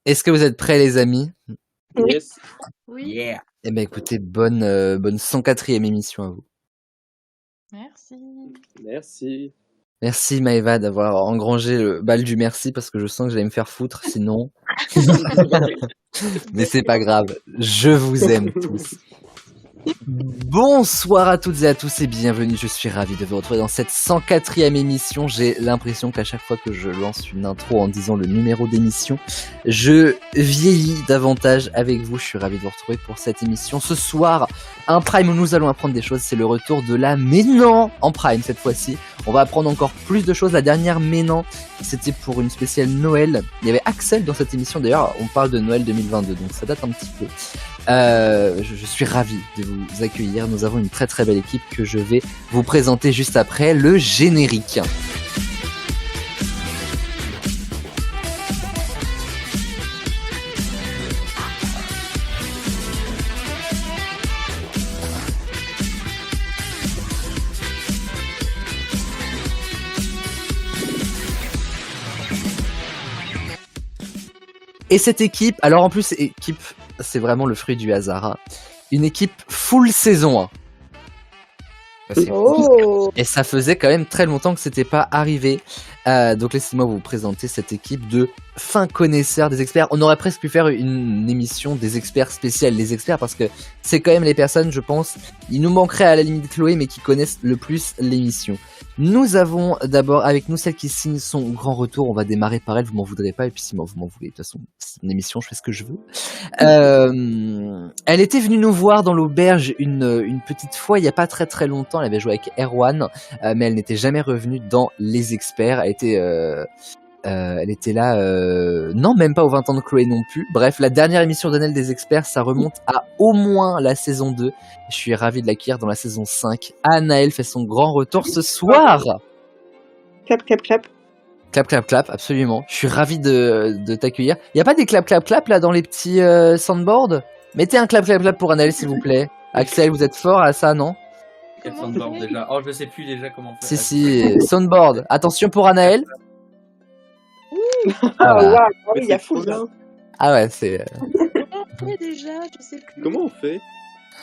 Est-ce que vous êtes prêts, les amis? Yes. Oui. Yeah. Eh ben écoutez, bonne 104e émission à vous. Merci. Merci. Merci Maëva d'avoir engrangé le bal du merci parce que je sens que j'allais me faire foutre sinon. Mais c'est pas grave, je vous aime tous. Bonsoir à toutes et à tous et bienvenue, je suis ravi de vous retrouver dans cette 104e émission. J'ai l'impression qu'à chaque fois que je lance une intro en disant le numéro d'émission, je vieillis davantage avec vous. Je suis ravi de vous retrouver pour cette émission. Ce soir, un Prime où nous allons apprendre des choses, c'est le retour de la Ménan en Prime cette fois-ci. On va apprendre encore plus de choses. La dernière Ménan, c'était pour une spéciale Noël. Il y avait Axel dans cette émission, d'ailleurs on parle de Noël 2022, donc ça date un petit peu. Je suis ravi de vous accueillir. Nous avons une très très belle équipe que je vais vous présenter juste après le générique. Et cette équipe, alors en plus équipe, c'est vraiment le fruit du hasard, hein. Une équipe full saison 1. Et ça faisait quand même très longtemps que c'était pas arrivé. Donc laissez-moi vous présenter cette équipe de fins connaisseurs des experts. On aurait presque pu faire une émission des experts spéciales, les experts, parce que c'est quand même les personnes, je pense, il nous manquerait à la limite Chloé, mais qui connaissent le plus l'émission. Nous avons d'abord avec nous celle qui signe son grand retour. On va démarrer par elle, vous m'en voudrez pas, et puis si vous m'en voulez, de toute façon, c'est une émission, je fais ce que je veux. Elle était venue nous voir dans l'auberge une petite fois, il y a pas très très longtemps. Elle avait joué avec Erwan, mais elle n'était jamais revenue dans les experts. Elle était là, non, même pas aux 20 ans de Chloé non plus. Bref, la dernière émission d'Annelle des experts, ça remonte à au moins la saison 2. Je suis ravi de l'accueillir dans la saison 5. Anaël fait son grand retour ce soir. Clap, clap, clap. Clap, clap, clap, absolument. Je suis ravi de t'accueillir. Y a pas des clap, clap, clap là dans les petits soundboards? Mettez un clap, clap, clap pour Anaël s'il vous plaît. Axel, vous êtes fort à ça, non? Quel soundboard déjà? Oh, je sais plus déjà comment faire. Si, soundboard. Attention pour Anaël. Ah, waouh, il y a full là. Ah ouais, c'est... Comment on fait déjà? Je sais plus. Comment on fait?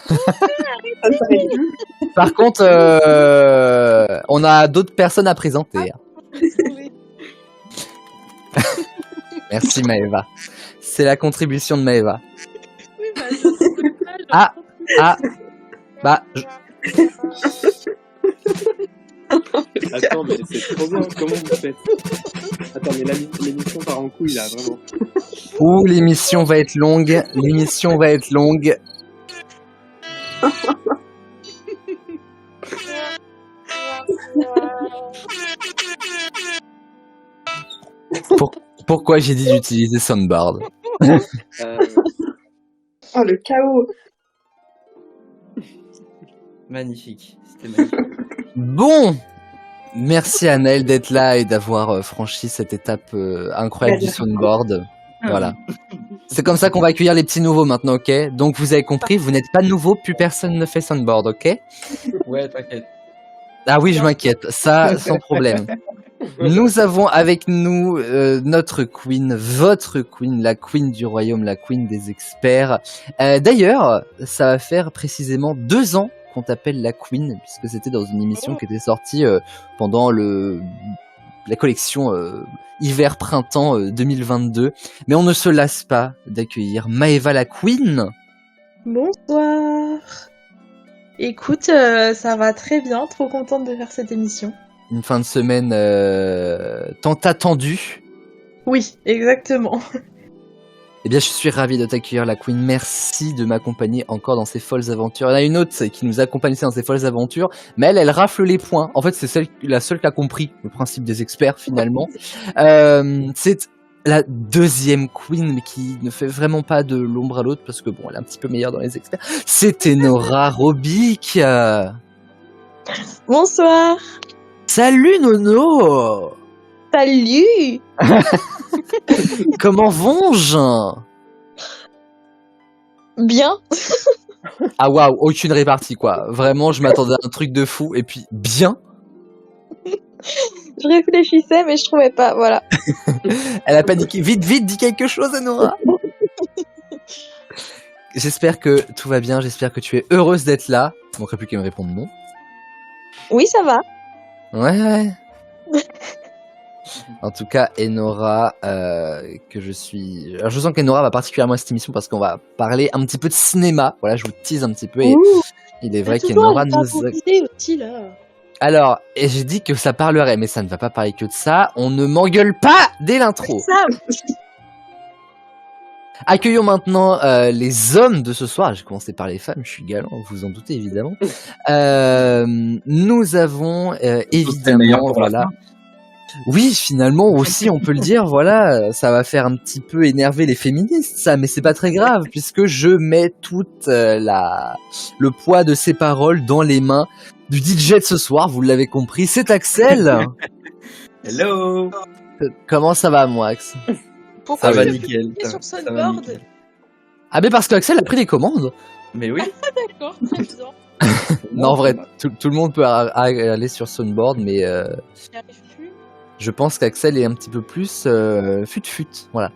Ça s'arrête plus. Par contre, on a d'autres personnes à présenter. Oui. Merci Maëva. C'est la contribution de Maëva. Oui, bah, ça, c'est pas mal. Bah, Attends, mais c'est trop bien. Comment vous faites? Attends, mais l'émission part en couille là, vraiment. ouh, l'émission va être longue. L'émission va être longue. Pourquoi j'ai dit d'utiliser Soundboard? Oh, le chaos. Magnifique. C'était magnifique. Bon, merci Anaël d'être là et d'avoir franchi cette étape incroyable du Soundboard. Voilà. C'est comme ça qu'on va accueillir les petits nouveaux maintenant, ok? Donc vous avez compris, vous n'êtes pas nouveau, plus personne ne fait Soundboard, ok? Ouais, t'inquiète. Ah oui, je m'inquiète, ça sans problème. Nous avons avec nous notre queen, votre queen, la queen du royaume, la queen des experts. D'ailleurs, ça va faire précisément 2 ans qu'on t'appelle la queen, puisque c'était dans une émission qui était sortie pendant la collection hiver-printemps 2022. Mais on ne se lasse pas d'accueillir Maëva la queen. Bonsoir. Écoute, ça va très bien, trop contente de faire cette émission. Une fin de semaine tant attendue. Oui, exactement. Eh bien, je suis ravi de t'accueillir, la Queen. Merci de m'accompagner encore dans ces folles aventures. Il y en a une autre qui nous accompagne aussi dans ces folles aventures, mais elle rafle les points. En fait, c'est la seule qui a compris le principe des experts, finalement. C'est la deuxième Queen, mais qui ne fait vraiment pas de l'ombre à l'autre, parce que bon, elle est un petit peu meilleure dans les experts. C'est Enora Robic. Bonsoir. Salut, Nono. Salut. Comment vont-je? Bien. Ah waouh, aucune répartie quoi. Vraiment, je m'attendais à un truc de fou et puis bien. Je réfléchissais, mais je trouvais pas. Voilà. Elle a paniqué. Vite, dis quelque chose, Enora. J'espère que tout va bien, j'espère que tu es heureuse d'être là. Il manquerait plus qu'elle me réponde non. Oui, ça va. Ouais. En tout cas, Enora, que je suis... Alors, je sens qu'Enora va particulièrement à cette émission parce qu'on va parler un petit peu de cinéma. Voilà, je vous tease un petit peu. Et il est vrai qu'Enora nous... Aussi, là. Alors, et j'ai dit que ça parlerait, mais ça ne va pas parler que de ça. On ne m'engueule pas dès l'intro. Ça. Accueillons maintenant les hommes de ce soir. J'ai commencé par les femmes, je suis galant, vous vous en doutez évidemment. Nous avons évidemment, voilà. Oui, finalement aussi, on peut le dire, voilà, ça va faire un petit peu énerver les féministes, ça, mais c'est pas très grave, puisque je mets toute le poids de ces paroles dans les mains du DJ de ce soir, vous l'avez compris, c'est Axel. Hello. Comment ça va, moi, Ax? Pourquoi Ça va je nickel. sur Ça va Sunboard? nickel. Ah, mais parce qu'Axel a pris des commandes. Mais oui. D'accord, très bien. Non, en vrai, tout le monde peut aller sur Sunboard, mais J'y arrive plus. je pense qu'Axel est un petit peu plus fut-fut, voilà.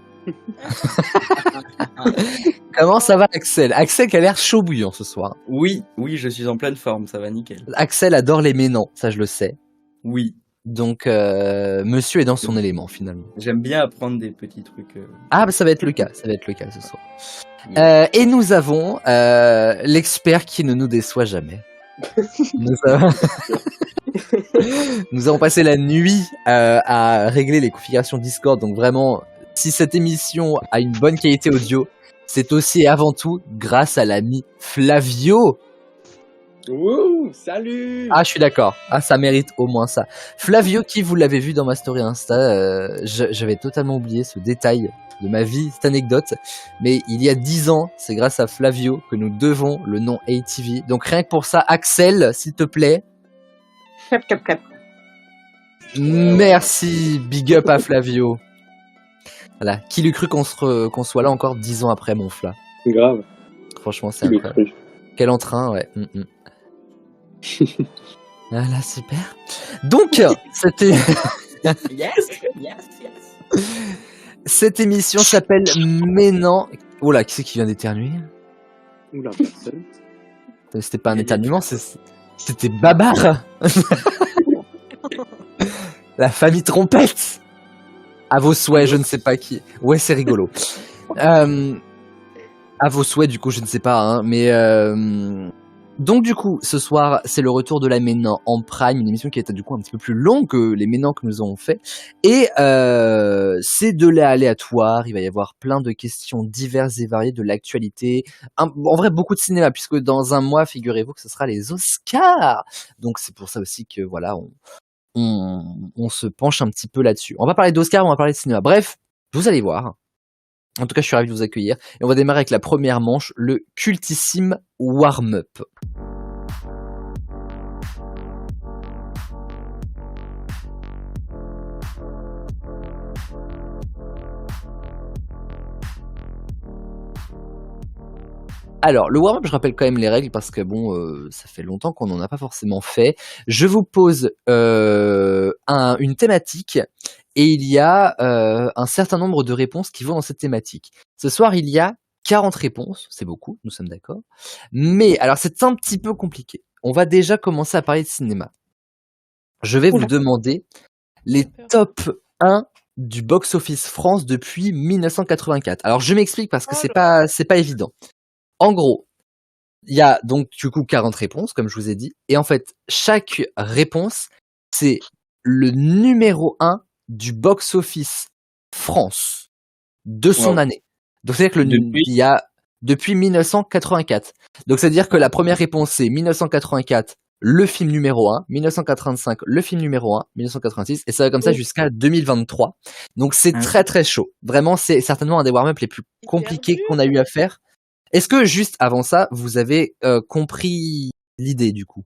Comment ça va, Axel? Axel qui a l'air chaud bouillant ce soir. Oui, je suis en pleine forme, ça va nickel. Axel adore les ménants, ça je le sais. Oui, Donc, monsieur est dans son élément, finalement. j'aime bien apprendre des petits trucs. Ah, bah ça va être le cas ce soir. Et nous avons l'expert qui ne nous déçoit jamais. Nous avons passé la nuit à régler les configurations Discord, donc vraiment, si cette émission a une bonne qualité audio, c'est aussi et avant tout grâce à l'ami Flavio. Wouh, salut. Ah, je suis d'accord. Ah, ça mérite au moins ça. Flavio, qui vous l'avez vu dans ma story Insta, j'avais totalement oublié ce détail de ma vie, cette anecdote. Mais il y a 10 ans, c'est grâce à Flavio que nous devons le nom ATV. Donc rien que pour ça, Axel, s'il te plaît. Cap. Merci, big up à Flavio. Voilà, qui l'eût cru qu'on soit là encore 10 ans après, mon Fla. Grave. Franchement, c'est incroyable. Quel entrain, ouais. Voilà, super. Donc, c'était... Yes. Cette émission s'appelle Ménan... Oh là, qui c'est qui vient d'éternuer? Oula, personne. C'était pas un éternuement, c'était Babar. La famille trompette. À vos souhaits, je ne sais pas qui. Ouais, c'est rigolo. À vos souhaits, du coup, je ne sais pas, hein, mais donc du coup, ce soir, c'est le retour de la Ménan en Prime, une émission qui est du coup un petit peu plus longue que les Ménans que nous avons fait, et c'est de l'aléatoire. Il va y avoir plein de questions diverses et variées de l'actualité. En vrai, beaucoup de cinéma, puisque dans un mois, figurez-vous que ce sera les Oscars. Donc c'est pour ça aussi que voilà, on se penche un petit peu là-dessus. On va parler d'Oscars, on va parler de cinéma. Bref, vous allez voir. En tout cas, je suis ravi de vous accueillir. Et on va démarrer avec la première manche, le cultissime warm-up. Alors, le warm-up, je rappelle quand même les règles parce que bon, ça fait longtemps qu'on n'en a pas forcément fait. Je vous pose une thématique et il y a un certain nombre de réponses qui vont dans cette thématique. Ce soir, il y a 40 réponses, c'est beaucoup, nous sommes d'accord. Mais, alors c'est un petit peu compliqué. On va déjà commencer à parler de cinéma. Je vais vous demander les top 1 du box-office France depuis 1984. Alors je m'explique parce que c'est pas évident. En gros, il y a donc du coup 40 réponses, comme je vous ai dit, et en fait, chaque réponse, c'est le numéro 1 du box-office France de son année. Donc c'est-à-dire que il y a depuis 1984. Donc c'est-à-dire que la première réponse c'est 1984, le film numéro 1, 1985, le film numéro 1, 1986, et ça va comme ça jusqu'à 2023. Donc c'est très très chaud. Vraiment, c'est certainement un des warm-up les plus compliqués qu'on a eu à faire. Est-ce que juste avant ça, vous avez compris l'idée du coup?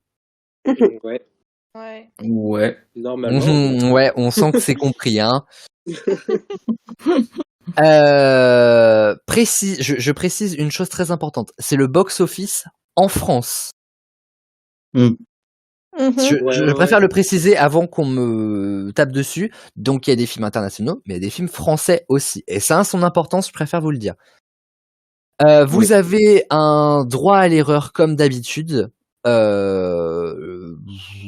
Ouais. Normalement. Ouais, on sent que c'est compris, hein. Je précise une chose très importante. C'est le box-office en France. Je préfère le préciser avant qu'on me tape dessus. Donc, il y a des films internationaux, mais il y a des films français aussi. Et ça a son importance, je préfère vous le dire. Vous avez un droit à l'erreur comme d'habitude.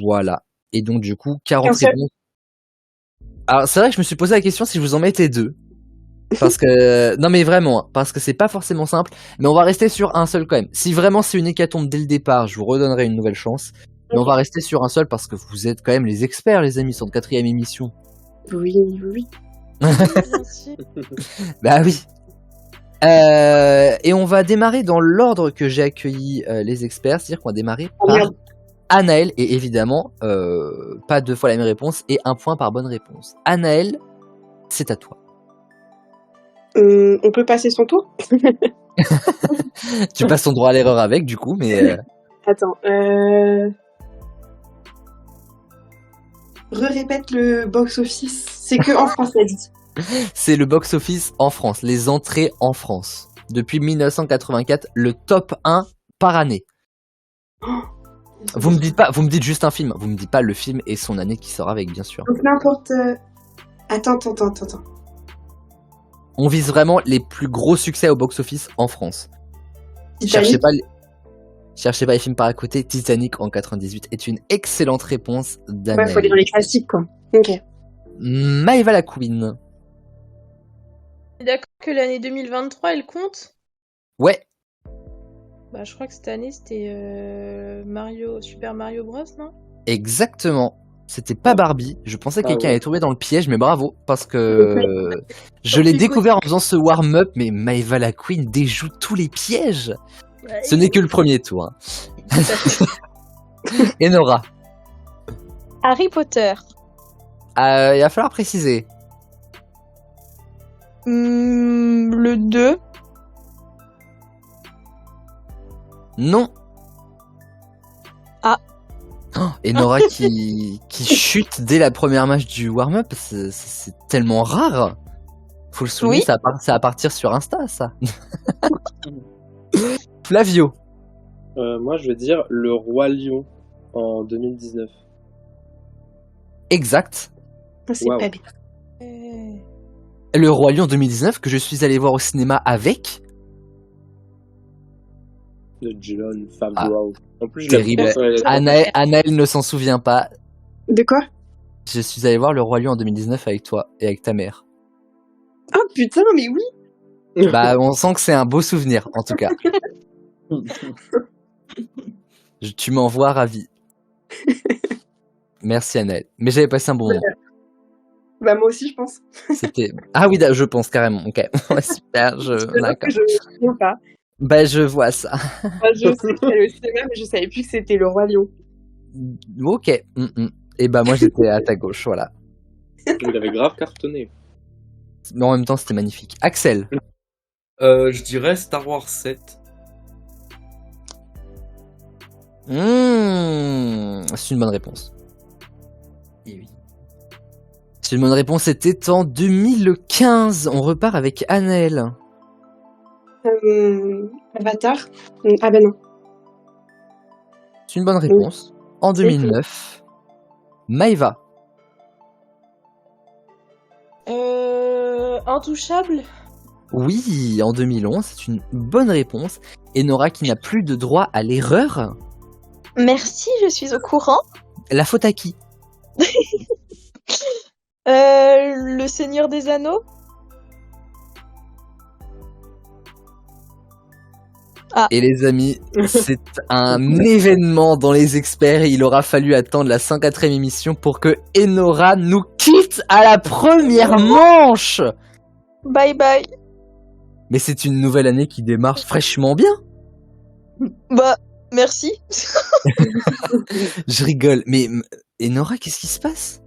Voilà. Et donc, du coup, 40 secondes. Alors, c'est vrai que je me suis posé la question si je vous en mettais 2. Parce que, non mais vraiment, parce que c'est pas forcément simple. Mais on va rester sur un seul quand même. Si vraiment c'est une hécatombe dès le départ, je vous redonnerai une nouvelle chance. Mais on va rester sur un seul parce que vous êtes quand même les experts, les amis, sur notre 4e émission. Oui. Bah oui. Et on va démarrer dans l'ordre que j'ai accueilli les experts, c'est-à-dire qu'on va démarrer par Anaël, et évidemment, pas 2 fois la même réponse, et 1 point par bonne réponse. Anaël, c'est à toi. On peut passer son tour? Tu passes ton droit à l'erreur avec, du coup, mais... Attends, répète le box-office. C'est que en France, elle dit. C'est le box-office en France, les entrées en France. Depuis 1984, le top 1 par année. Vous me dites juste un film. Vous me dites pas le film et son année qui sort avec, bien sûr. Donc n'importe... Attends. On vise vraiment les plus gros succès au box-office en France. Titanic. Cherchez pas les films par à côté. Titanic en 98 est une excellente réponse d'Anaël. Ouais, faut aller dans les classiques, quoi. Ok. Maëva la Queen. D'accord que l'année 2023, elle compte? Ouais, Bah, je crois que cette année, c'était Super Mario Bros, non? exactement. C'était pas Barbie. Je pensais que quelqu'un ouais. allait tomber dans le piège, mais bravo, parce que je l'ai découvert en faisant ce warm-up, mais Maëva la Queen déjoue tous les pièges. Ce n'est que le premier tour. Hein. Et Nora, Harry Potter. il va falloir préciser. Le 2. Non. Ah. Oh, et Nora qui chute dès la première match du warm-up, c'est tellement rare. Faut le souligner, Oui. ça va partir sur Insta, ça. Flavio. Moi, je veux dire Le Roi Lion en 2019. Exact. C'est Wow. pas bien. Le Roi Lion 2019 que je suis allé voir au cinéma avec. De John Favreau. En plus, je l'ai Terrible. vu sur les- Anaël ne s'en souvient pas. De quoi? Je suis allé voir Le Roi Lion en 2019 avec toi et avec ta mère. Oh putain, mais oui! Bah, on sent que c'est un beau souvenir, en tout cas. Tu m'envoies ravi. Merci Anaël. Mais j'avais passé un bon moment. Bah moi aussi, je pense. C'était. Ah oui, je pense carrément. Ok, super. D'accord. Je me souviens pas. Bah, je vois ça. Je sais que c'était le cinéma, mais je savais plus que c'était Le Roi Lion. Ok. Et bah, moi, j'étais à ta gauche, voilà. Il avait grave cartonné. Mais en même temps, c'était magnifique. Axel. Je dirais Star Wars 7. C'est une bonne réponse. Et oui. C'est une bonne réponse. C'était en 2015. On repart avec Anaël. Avatar? Ah bah non. C'est une bonne réponse. En 2009. Maëva. Intouchable? Oui, en 2011. C'est une bonne réponse. Et Nora qui n'a plus de droit à l'erreur. Merci, je suis au courant. La faute à qui? Le Seigneur des Anneaux. Et les amis, c'est un événement dans les experts et il aura fallu attendre la 104e émission pour que Enora nous quitte à la première manche. Bye bye. Mais c'est une nouvelle année qui démarre fraîchement bien. Bah, merci. Je rigole, mais Enora, qu'est-ce qui se passe?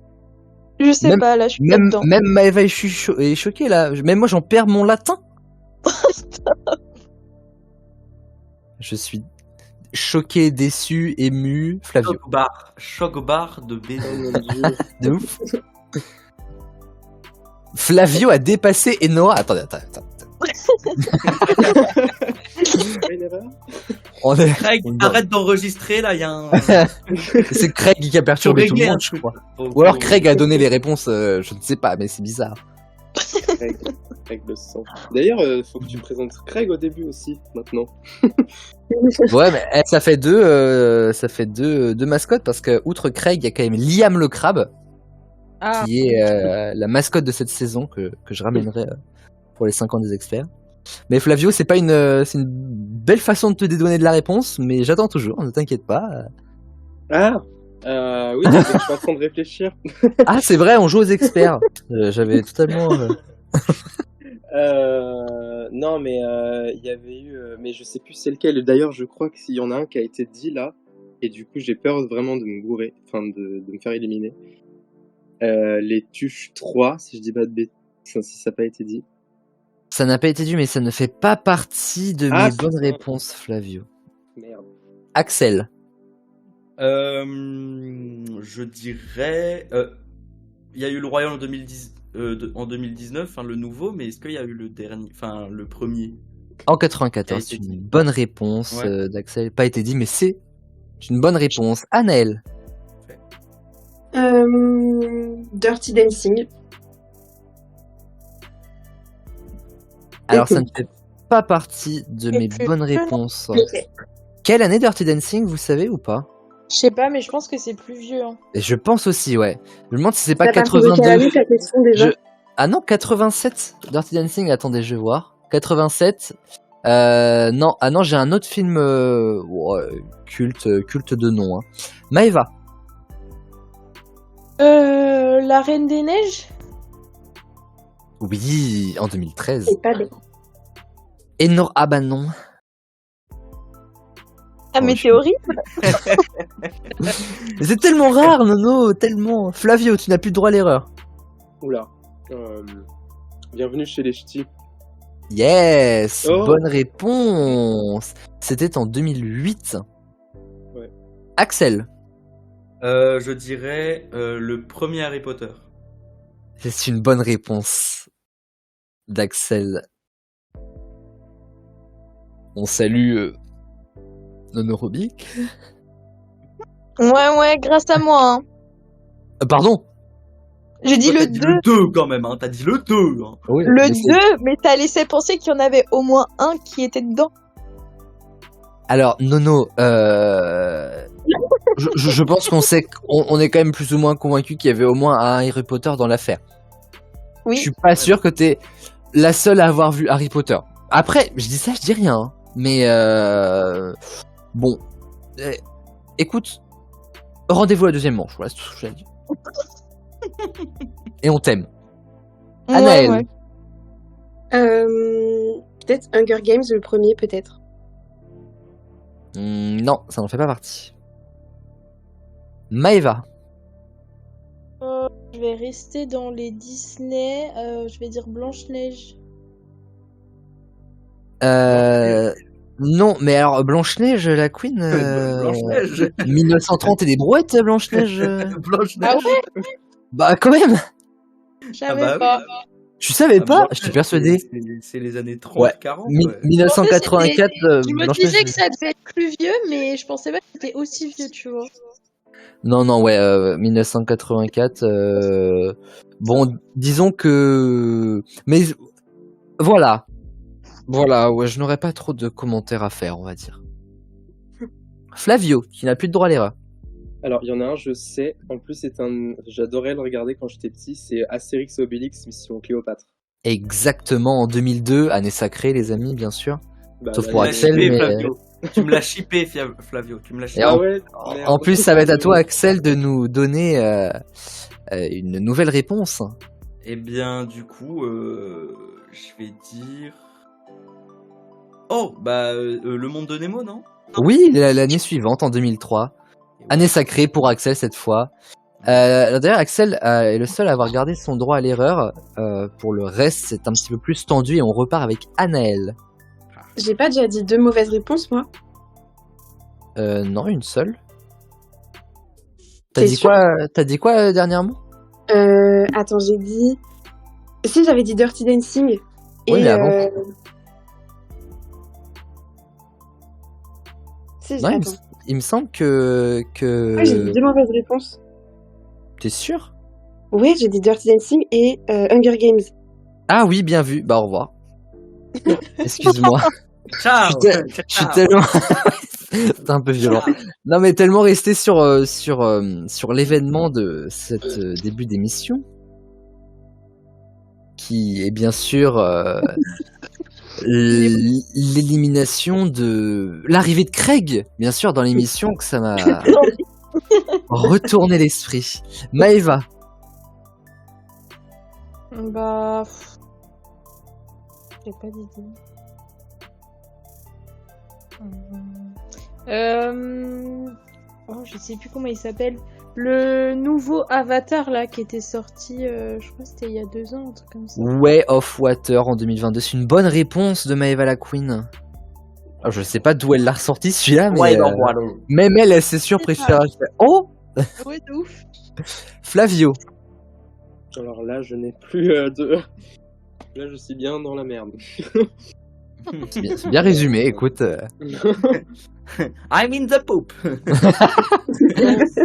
Je sais pas, là, je suis pas dedans. Même Maëva est choquée là. Même moi, j'en perds mon latin. Je suis choqué, déçu, ému. Flavio. Choc bar de B. Oh mon dieu. De ouf. Flavio a dépassé Enora. Attends. Une erreur Craig, arrête d'enregistrer là, il y a un. C'est Craig qui a perturbé Faut tout le régler monde, un je truc. crois. Faut- Ou alors faut- Craig a donné les réponses, je ne sais pas, mais c'est bizarre. Craig le sang. D'ailleurs, faut que tu présentes Craig au début aussi, maintenant. Ouais, mais ça fait deux mascottes parce que outre Craig, il y a quand même Liam le crabe Ah, qui est la mascotte de cette saison que je ramènerai pour les 5 ans des experts. Mais Flavio, c'est une belle façon de te dédouaner de la réponse, mais j'attends toujours, ne t'inquiète pas. Ah oui, je suis en train de réfléchir. Ah, c'est vrai, on joue aux experts. J'avais totalement. Non, mais il y avait eu... mais je sais plus c'est lequel. D'ailleurs, je crois qu'il y en a un qui a été dit là. Et du coup, j'ai peur vraiment de me gourer. Enfin, de me faire éliminer. Les Tuches 3, si je dis pas de bêtises. Enfin, si ça n'a pas été dit. Ça n'a pas été dû, mais ça ne fait pas partie de Ah, mes bonnes putain. réponses, Flavio. Merde. Axel. Je dirais. Il y a eu le Royal en 2019, hein, le nouveau, mais est-ce qu'il y a eu le dernier, enfin le premier? En 94, Ça a été une dit. bonne réponse Ouais. d'Axel. Pas été dit, mais c'est une bonne réponse. Anaël. Dirty Dancing. Alors, ça ne fait pas partie de mes bonnes réponses. Quelle année Dirty Dancing, vous savez ou pas? je sais pas, mais je pense que c'est plus vieux. Hein. Et je pense aussi, ouais. Je me demande si c'est pas T'as posé quelle 82. année ta question déjà? Ah non, 87. Dirty Dancing, attendez, je vais voir. 87. Non, ah non, j'ai un autre film culte de nom. Hein. Maëva. La Reine des Neiges. Oui, en 2013. C'est pas bête. Et non, ah bah non. Ah, mais c'est horrible. Mais c'est tellement rare, Nono, tellement. Flavio, tu n'as plus le droit à l'erreur. Oula. Bienvenue chez les ch'tis. Yes, Oh. bonne réponse. C'était en 2008. Ouais. Axel. Je dirais le premier Harry Potter. C'est une bonne réponse d'Axel. On salue Nono Robic. Ouais, grâce à moi. Hein. Pardon. J'ai dit Toi, le t'as dit 2. le 2 quand même, hein. T'as dit le 2. Hein. Oui, Le mais c'est- 2, mais t'as laissé penser qu'il y en avait au moins un qui était dedans. Alors, Nono, je pense qu'on sait, on est quand même plus ou moins convaincu qu'il y avait au moins un Harry Potter dans l'affaire. Oui. Je suis pas sûr que t'es la seule à avoir vu Harry Potter. Après, je dis ça, je dis rien. Hein. Mais bon, écoute, rendez-vous à la deuxième manche. Voilà, c'est tout ce que j'ai à dire. Et on t'aime. Anaël. Ouais. Peut-être Hunger Games, le premier, peut-être. Non, ça n'en fait pas partie. Maëva. Je vais rester dans les Disney. Je vais dire Blanche-Neige. Non, mais alors Blanche-Neige, la Queen. Blanche-Neige. 1930 et des brouettes, Blanche-Neige. Blanche-Neige. Ah ouais. Bah quand même. Je savais bah oui. pas. Tu savais Ah, pas? Blanche-Neige, J'étais persuadé. C'est les années 30, Ouais. 40. Mi- Ouais. 1984. Je me Blanche-Neige. disais que ça devait être plus vieux, mais je pensais pas que c'était aussi vieux, tu vois. Non, ouais, 1984. Bon, disons que. Mais voilà. Voilà, ouais, je n'aurais pas trop de commentaires à faire, on va dire. Flavio, qui n'a plus de droit à l'erreur. Alors, il y en a un, je sais. En plus, j'adorais le regarder quand j'étais petit. C'est Astérix et Obélix, Mission Cléopâtre. Exactement, en 2002, année sacrée, les amis, bien sûr. Bah, Sauf bah, pour Tu me l'as Axel, chippé, mais- Flavio. Tu me l'as chippé, Flavio. Tu me l'as Et chippé. en- ouais, merde. En plus, ça va être à toi, Axel, de nous donner une nouvelle réponse. Eh bien, du coup, je vais dire. Oh, bah, le monde de Nemo, non? Oui, l'année suivante, en 2003. Année sacrée pour Axel cette fois. D'ailleurs, Axel est le seul à avoir gardé son droit à l'erreur. Pour le reste, c'est un petit peu plus tendu et on repart avec Anaël. J'ai pas déjà dit 2 mauvaises réponses, moi. Non, une seule. T'es sûr T'as dit quoi dernièrement? Attends, j'ai dit... Si, j'avais dit Dirty Dancing. Oui, mais avant. Si, Non, attends. il me semble que Ouais, j'ai dit 2 mauvaises réponses. T'es sûr? Ouais, j'ai dit Dirty Dancing et Hunger Games. Ah oui, bien vu. Bah au revoir. Excuse-moi. Ciao. Je suis tellement. C'est un peu violent. Non, mais tellement resté sur l'événement de cet début d'émission, qui est bien sûr l'élimination de l'arrivée de Craig, bien sûr, dans l'émission, que ça m'a retourné l'esprit. Maëva, Bah. J'ai pas d'idée. Oh, je sais plus comment il s'appelle. Le nouveau Avatar là qui était sorti, je crois que c'était il y a 2 ans, un truc comme ça. Way of Water en 2022, c'est une bonne réponse de Maëva la Queen. Alors, je sais pas d'où elle l'a ressorti celui-là, mais Ouais, non, voilà. même elle s'est sûr préférée. Oh, Ouais, de ouf. Flavio. Alors là, je n'ai plus de. Là, je suis bien dans la merde. C'est bien résumé, écoute. I'm in the poop.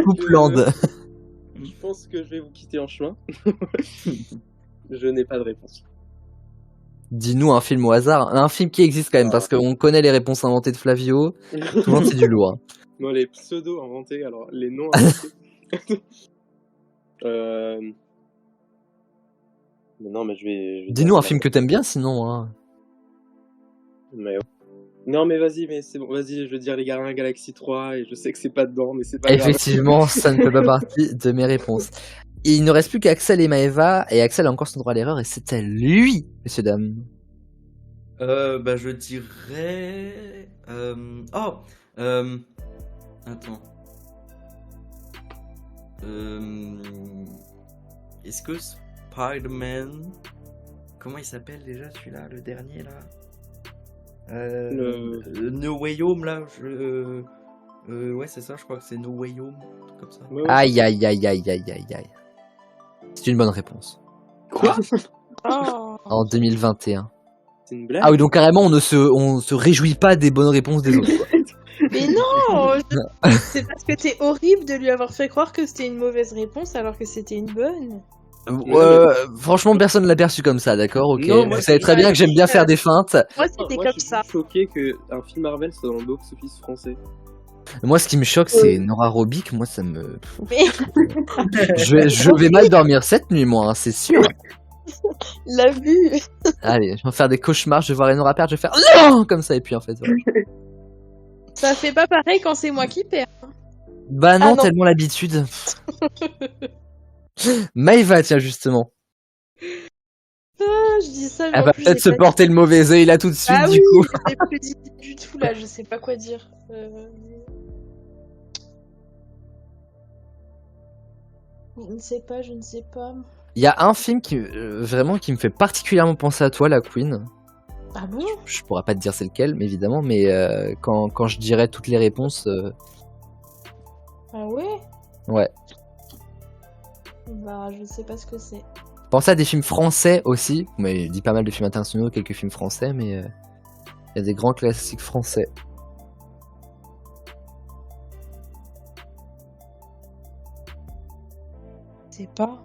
Coupland. Je pense que je vais vous quitter en chemin. Je n'ai pas de réponse. Dis-nous un film au hasard. Un film qui existe quand même, parce qu'on connaît les réponses inventées de Flavio. Tout le monde, c'est du lourd. Moi, les pseudos inventés, alors les noms inventés. Mais non, mais je vais Dis-nous un film que t'aimes bien, sinon. Hein. Mais... Non, mais vas-y, mais c'est bon. Vas-y, je veux dire les Gardiens de la Galaxie 3 et je sais que c'est pas dedans, mais c'est pas grave. Effectivement, ça ne fait pas partie de mes réponses. Et il ne reste plus qu'Axel et Maëva, et Axel a encore son droit à l'erreur, et c'est à lui, messieurs, dames. Bah, je dirais. Attends. Est-ce que Spider-Man. Comment il s'appelle déjà celui-là, le dernier là No Way Home là ouais, c'est ça, je crois que c'est No Way Home, un truc comme ça. Ouais, ouais. Aïe, aïe, aïe, aïe, aïe, aïe, aïe. C'est une bonne réponse. Quoi? Oh. En 2021. C'est une blague? Ah oui, donc carrément, on ne se réjouit pas des bonnes réponses des autres. Mais non, c'est parce que t'es horrible de lui avoir fait croire que c'était une mauvaise réponse alors que c'était une bonne. Franchement, personne ne l'a perçu comme ça, d'accord? Ok. Non, moi, Vous savez très bien que j'aime bien faire des feintes. Moi c'était Moi, comme je suis ça. choqué qu'un film Marvel soit dans le box-office français. Moi, ce qui me choque, c'est Nora Robic. Moi, ça me. Mais Je vais mal dormir cette nuit, moi, hein, c'est sûr. la vue. Allez, je vais faire des cauchemars, je vais voir Nora perdre, je vais faire non comme ça, et puis en fait. Voilà. Ça fait pas pareil quand c'est moi qui perds. Bah non, Ah non. tellement l'habitude. Maëva, tiens, justement. Ah, je dis ça, mais Elle en va plus, peut-être j'ai se pas porter le mauvais œil là tout de suite, Ah du oui, coup. j'ai plus d'idée du tout là, je sais pas quoi dire. Je ne sais pas, je ne sais pas. Il y a un film qui vraiment qui me fait particulièrement penser à toi, la Queen. Ah bon? Je pourrais pas te dire c'est lequel, mais évidemment, mais quand je dirai toutes les réponses, Ah ouais? ouais. Bah, je sais pas ce que c'est. Pensez à des films français aussi. Mais je dis pas mal de films internationaux, quelques films français, mais il y a des grands classiques français. Je sais pas.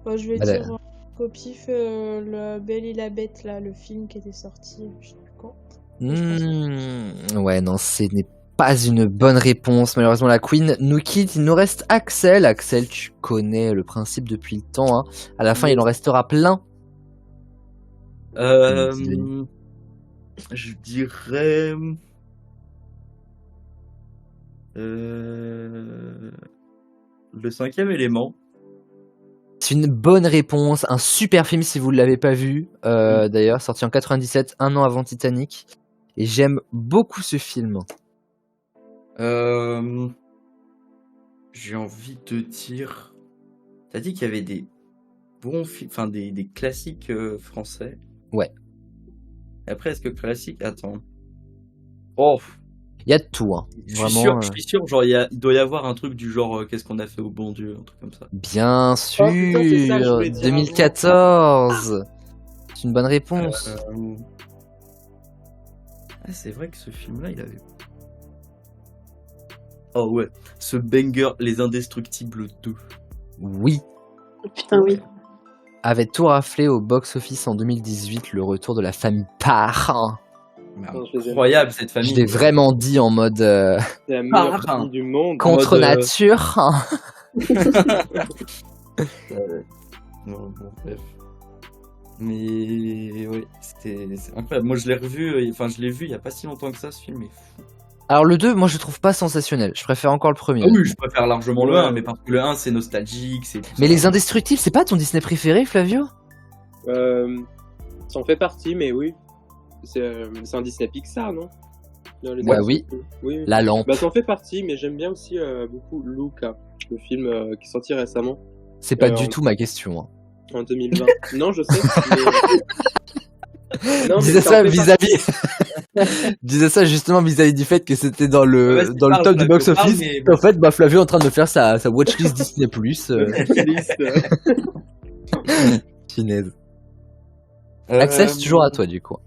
Bah, je vais Voilà. dire au pif La Belle et la Bête, là, le film qui était sorti, je sais plus quand. Ouais, non, ce n'est pas une bonne réponse. Malheureusement, la Queen nous quitte. Il nous reste Axel. Axel, tu connais le principe depuis le temps. Hein. À la fin, il en restera plein. Je dirais. Le 5e élément. C'est une bonne réponse. Un super film si vous ne l'avez pas vu. D'ailleurs, sorti en 97, un an avant Titanic. Et j'aime beaucoup ce film. J'ai envie de dire. T'as dit qu'il y avait des bons films, enfin des classiques français. Ouais. Et après, est-ce que classique. Attends. Oh, Il y a de tout. Hein. je Vraiment, suis sûr, genre, il doit y avoir un truc du genre qu'est-ce qu'on a fait au bon Dieu, un truc comme ça. bien sûr. putain, c'est ça que je voulais dire 2014. C'est une bonne réponse. Ah, c'est vrai que ce film-là, il avait Oh ouais, ce banger, Les Indestructibles 2. Oui, Putain, oui. avait tout raflé au box-office en 2018, le retour de la famille Parr. Non, je les aime. Incroyable cette famille. Je l'ai vraiment dit en mode C'est la meilleure Parrain. famille du monde. contre mode, nature. Non, bon, bref. Mais ouais, c'est incroyable. Moi je l'ai revu, je l'ai vu il y a pas si longtemps que ça, ce film est fou. Alors le 2, moi je le trouve pas sensationnel. Je préfère encore le premier. Ah oui, je préfère largement le Ouais. 1, mais parce que le 1 c'est nostalgique, c'est tout Mais ça. Les Indestructibles, c'est pas ton Disney préféré, Flavio? Ça en fait partie, mais oui. C'est un Disney Pixar, non? Non, les Ouais, autres, oui. Oui. La lampe. Bah, ça en fait partie, mais j'aime bien aussi beaucoup Luca, le film qui est sorti récemment, C'est pas en- du tout ma question. Hein. en 2020. Non, je sais. Mais... Non, mais Disais ça en ça fait vis-à-vis. Disais ça justement vis-à-vis du fait que c'était dans le Vas-y, dans le parle, top du Flavio, box-office. parle, mais- En fait, bah Flavio est en train de faire sa watchlist Disney+. liste. Finesse. Axel, c'est toujours à toi du coup.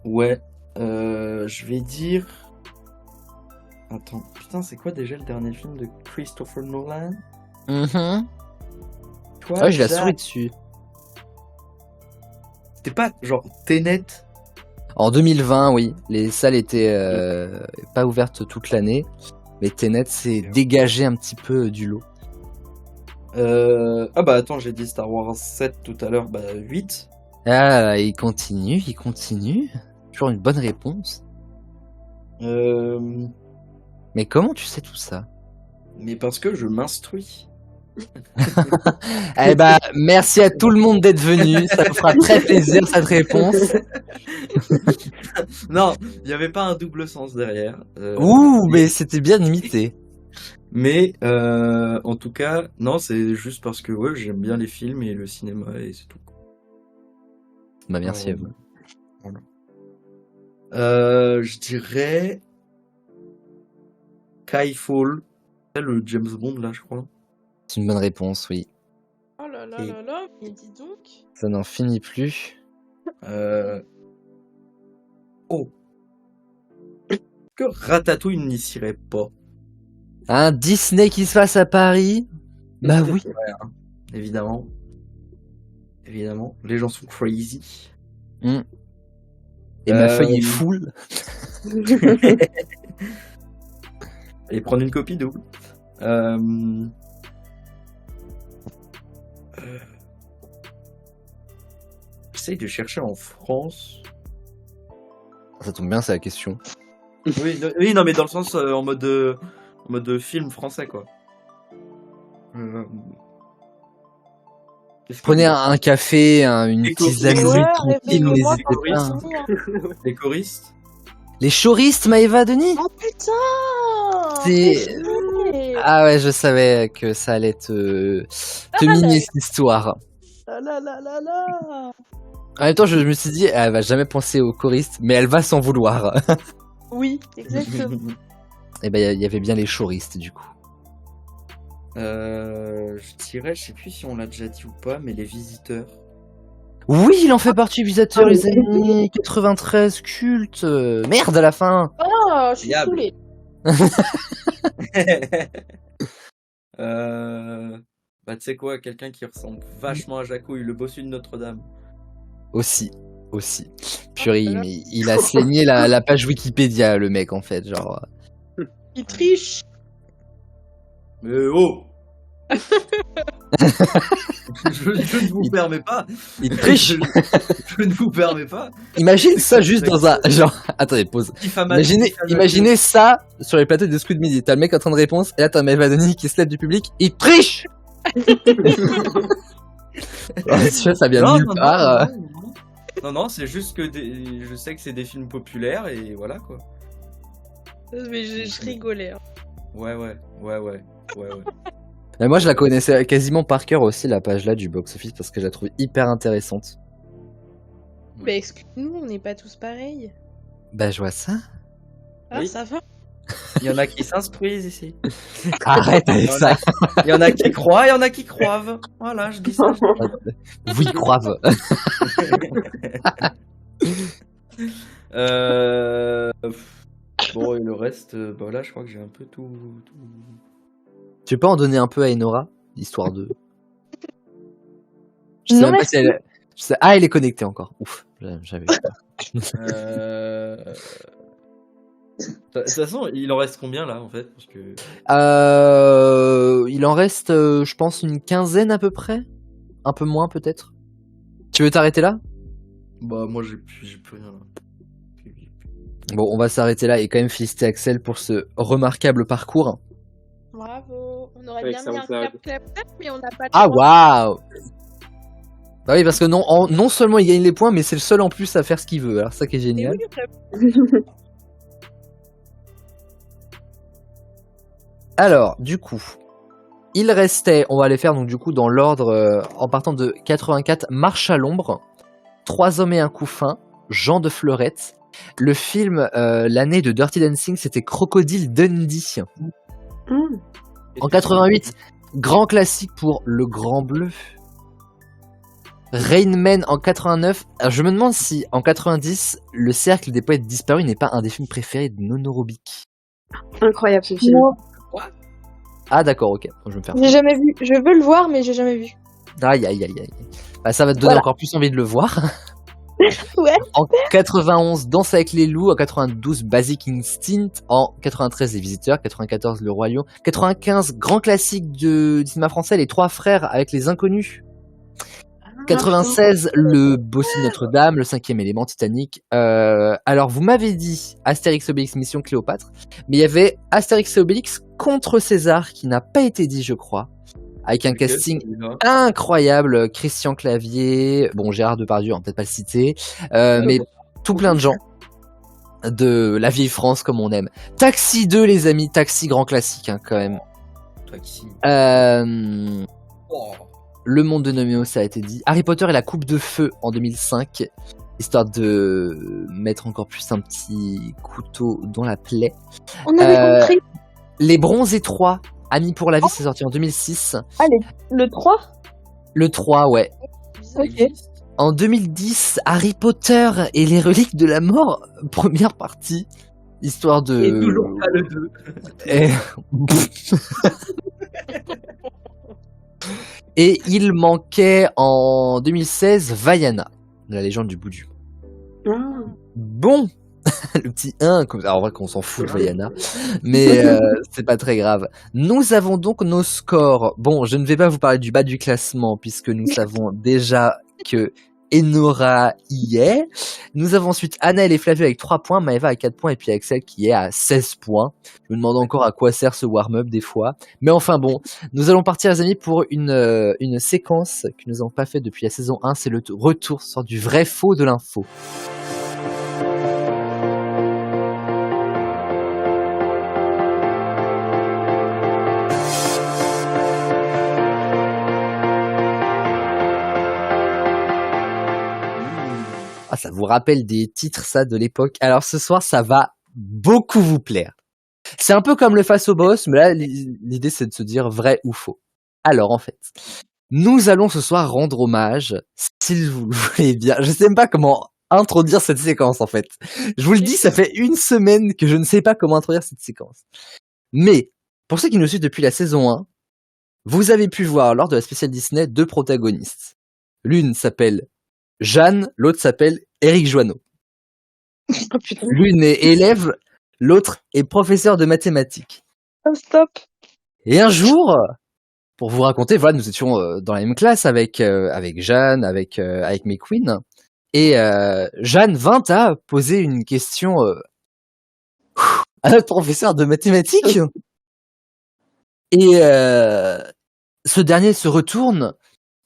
Ouais, je vais dire. Attends, putain, c'est quoi déjà le dernier film de Christopher Nolan? Toi, Ah, j'ai la Jacques, souris dessus. C'était pas genre Tenet? En 2020, oui, les salles étaient pas ouvertes toute l'année, mais Tenet s'est dégagé un petit peu du lot. Ah bah attends, j'ai dit Star Wars 7 tout à l'heure, bah 8. Ah, il continue. Toujours une bonne réponse. Mais comment tu sais tout ça? Mais parce que je m'instruis. Eh bah, merci à tout le monde d'être venu. Ça me fera très plaisir cette réponse. Non, il n'y avait pas un double sens derrière. Ouh, mais c'était bien imité. Mais en tout cas, non, c'est juste parce que ouais, j'aime bien les films et le cinéma et c'est tout. Bah, merci à vous. Voilà. Je dirais Skyfall, c'est le James Bond là, je crois. C'est une bonne réponse, oui. Oh là là Et- là là, mais dis donc. Ça n'en finit plus. Oh, que Ratatouille n'y serait pas, Un Disney qui se passe à Paris? Bah oui. évidemment. Évidemment, les gens sont crazy. Et ma feuille est full. Et prendre une copie double. J'essaye de chercher en France. Ça tombe bien, c'est la question. Oui, non, mais dans le sens en mode film français, quoi. Qu'est-ce que- Prenez un café, une Éco- tisane éco- nuit Ouais, tranquille, réveille-moi n'hésitez quand pas. je vais finir. Les choristes. Les choristes, Maëva Denis? Oh putain! C'est- vrai. Ah ouais, je savais que ça allait te miner cette histoire. Ah là là là là! En même temps, je me suis dit, elle va jamais penser aux choristes, mais elle va s'en vouloir. Oui, exactement. Et ben, il y avait bien les choristes, du coup. Je dirais, je sais plus si on l'a déjà dit ou pas, mais les visiteurs. Oui, il en fait partie, Visateur, Ah, les oui. années 93, culte. Merde, à la fin. Oh, je suis Diable. saoulée. Bah, tu sais quoi, quelqu'un qui ressemble vachement à Jacouille, le bossu de Notre-Dame. Aussi. Purée, mais il a saigné la page Wikipédia, le mec, en fait. Genre. Il triche. Mais oh je ne vous permets pas. Il triche. Je ne vous permets pas. Imagine ça juste dans un. Genre. Attendez, pause. Imaginez ça sur les plateaux de Squid Midi. T'as le mec en train de répondre, et là t'as Maëva Denis qui se lève du public. Il triche. Ouais, tu vois, ça vient de nulle part. Non, c'est juste que je sais que c'est des films populaires et voilà quoi. Mais je rigolais. Hein. Ouais. Mais moi, je la connaissais quasiment par cœur aussi, la page là du box-office, parce que je la trouve hyper intéressante. Mais excuse-nous, on n'est pas tous pareils. Bah, je vois ça. Ah, Oui. ça va? Il y en a qui s'instruisent ici. Arrête avec ça. Il y en a qui croient, il y en a qui croivent. Voilà, je dis ça. Vous y croivez. Bon, et le reste, bah là, je crois que j'ai un peu tout. Tu peux en donner un peu à Enora, histoire de. Je sais Non, même pas si merci. Ah, elle est connectée encore. Ouf, j'avais. De toute façon, il en reste combien là en fait? Parce que... Il en reste, je pense, une quinzaine à peu près. Un peu moins peut-être. Tu veux t'arrêter là? Bah, moi j'ai plus rien là. Bon, on va s'arrêter là et quand même féliciter Axel pour ce remarquable parcours. Bravo. On aurait Avec bien ça, mis on un s'arrête. clap, mais on n'a pas le Ah droit. waouh! Bah oui, parce que non seulement il gagne les points, mais c'est le seul en plus à faire ce qu'il veut. Alors ça qui est Mais génial. oui, j'avoue. Alors, du coup, il restait, on va les faire donc du coup dans l'ordre en partant de 84, Marche à l'ombre, 3 hommes et un couffin, Jean de Fleurette. Le film, l'année de Dirty Dancing, c'était Crocodile Dundee. Mmh. En 88, grand classique pour Le Grand Bleu. Rain Man en 89. Alors, je me demande si en 90, Le Cercle des Poètes Disparus n'est pas un des films préférés de Nono Robic. Incroyable ce film. Non, Ah d'accord, ok, je vais me faire. j'ai jamais vu. Je veux le voir, mais j'ai jamais vu. Aïe aïe aïe aïe. Bah, ça va te donner Voilà. encore plus envie de le voir. Ouais. En 91, Danse avec les loups. En 92, Basic Instinct. En 93, Les Visiteurs. 94, Le Roi Lion. 95, grand classique du cinéma français, Les Trois Frères avec les Inconnus. 96, Le Bossie de Notre-Dame, Le Cinquième élément, Titanic. Alors, vous m'avez dit Astérix Obélix Mission Cléopâtre, mais il y avait Astérix et Obélix contre César qui n'a pas été dit, je crois, avec un casting incroyable. Christian Clavier, bon, Gérard Depardieu, on va peut-être pas le citer, mais tout plein de gens de la vieille France comme on aime. Taxi 2, les amis, Taxi, grand classique hein, quand même. Taxi. Oh. Le Monde de Néméo, ça a été dit. Harry Potter et la Coupe de Feu en 2005, histoire de mettre encore plus un petit couteau dans la plaie. On avait compris. Les Bronzés 3, Amis pour la vie, c'est sorti en 2006. Le 3. Le 3, ouais. Ok. En 2010, Harry Potter et les Reliques de la Mort, première partie, histoire de... Et toujours pas le 2. Et... Et il manquait en 2016 Vaiana, de la légende du bout du monde. Ah. Bon, le petit 1, alors on voit qu'on s'en fout de Vaiana, mais c'est pas très grave. Nous avons donc nos scores. Bon, je ne vais pas vous parler du bas du classement, puisque nous savons déjà que Enora y est. Nous avons ensuite Anaël et Flavie avec 3 points, Maëva à 4 points, et puis Axel qui est à 16 points. Je me demande encore à quoi sert ce warm-up des fois. Mais enfin bon, nous allons partir les amis pour une séquence que nous n'avons pas fait depuis la saison 1, c'est le retour sur du vrai faux de l'info. Ah, ça vous rappelle des titres, ça, de l'époque. Alors, ce soir, ça va beaucoup vous plaire. C'est un peu comme le face au boss, mais là, l'idée, c'est de se dire vrai ou faux. Alors, en fait, nous allons ce soir rendre hommage, si vous le voulez bien. Je sais même pas comment introduire cette séquence, en fait. Je vous le dis, ça fait une semaine que je ne sais pas comment introduire cette séquence. Mais, pour ceux qui nous suivent depuis la saison 1, vous avez pu voir, lors de la spéciale Disney, 2 protagonistes. L'une s'appelle Jeanne, l'autre s'appelle Éric Joanneau. Oh putain. L'une est élève, l'autre est professeur de mathématiques. Oh, stop. Et un jour, pour vous raconter, voilà, nous étions dans la même classe avec Jeanne, avec McQueen, et Jeanne vint à poser une question à notre professeur de mathématiques. Et ce dernier se retourne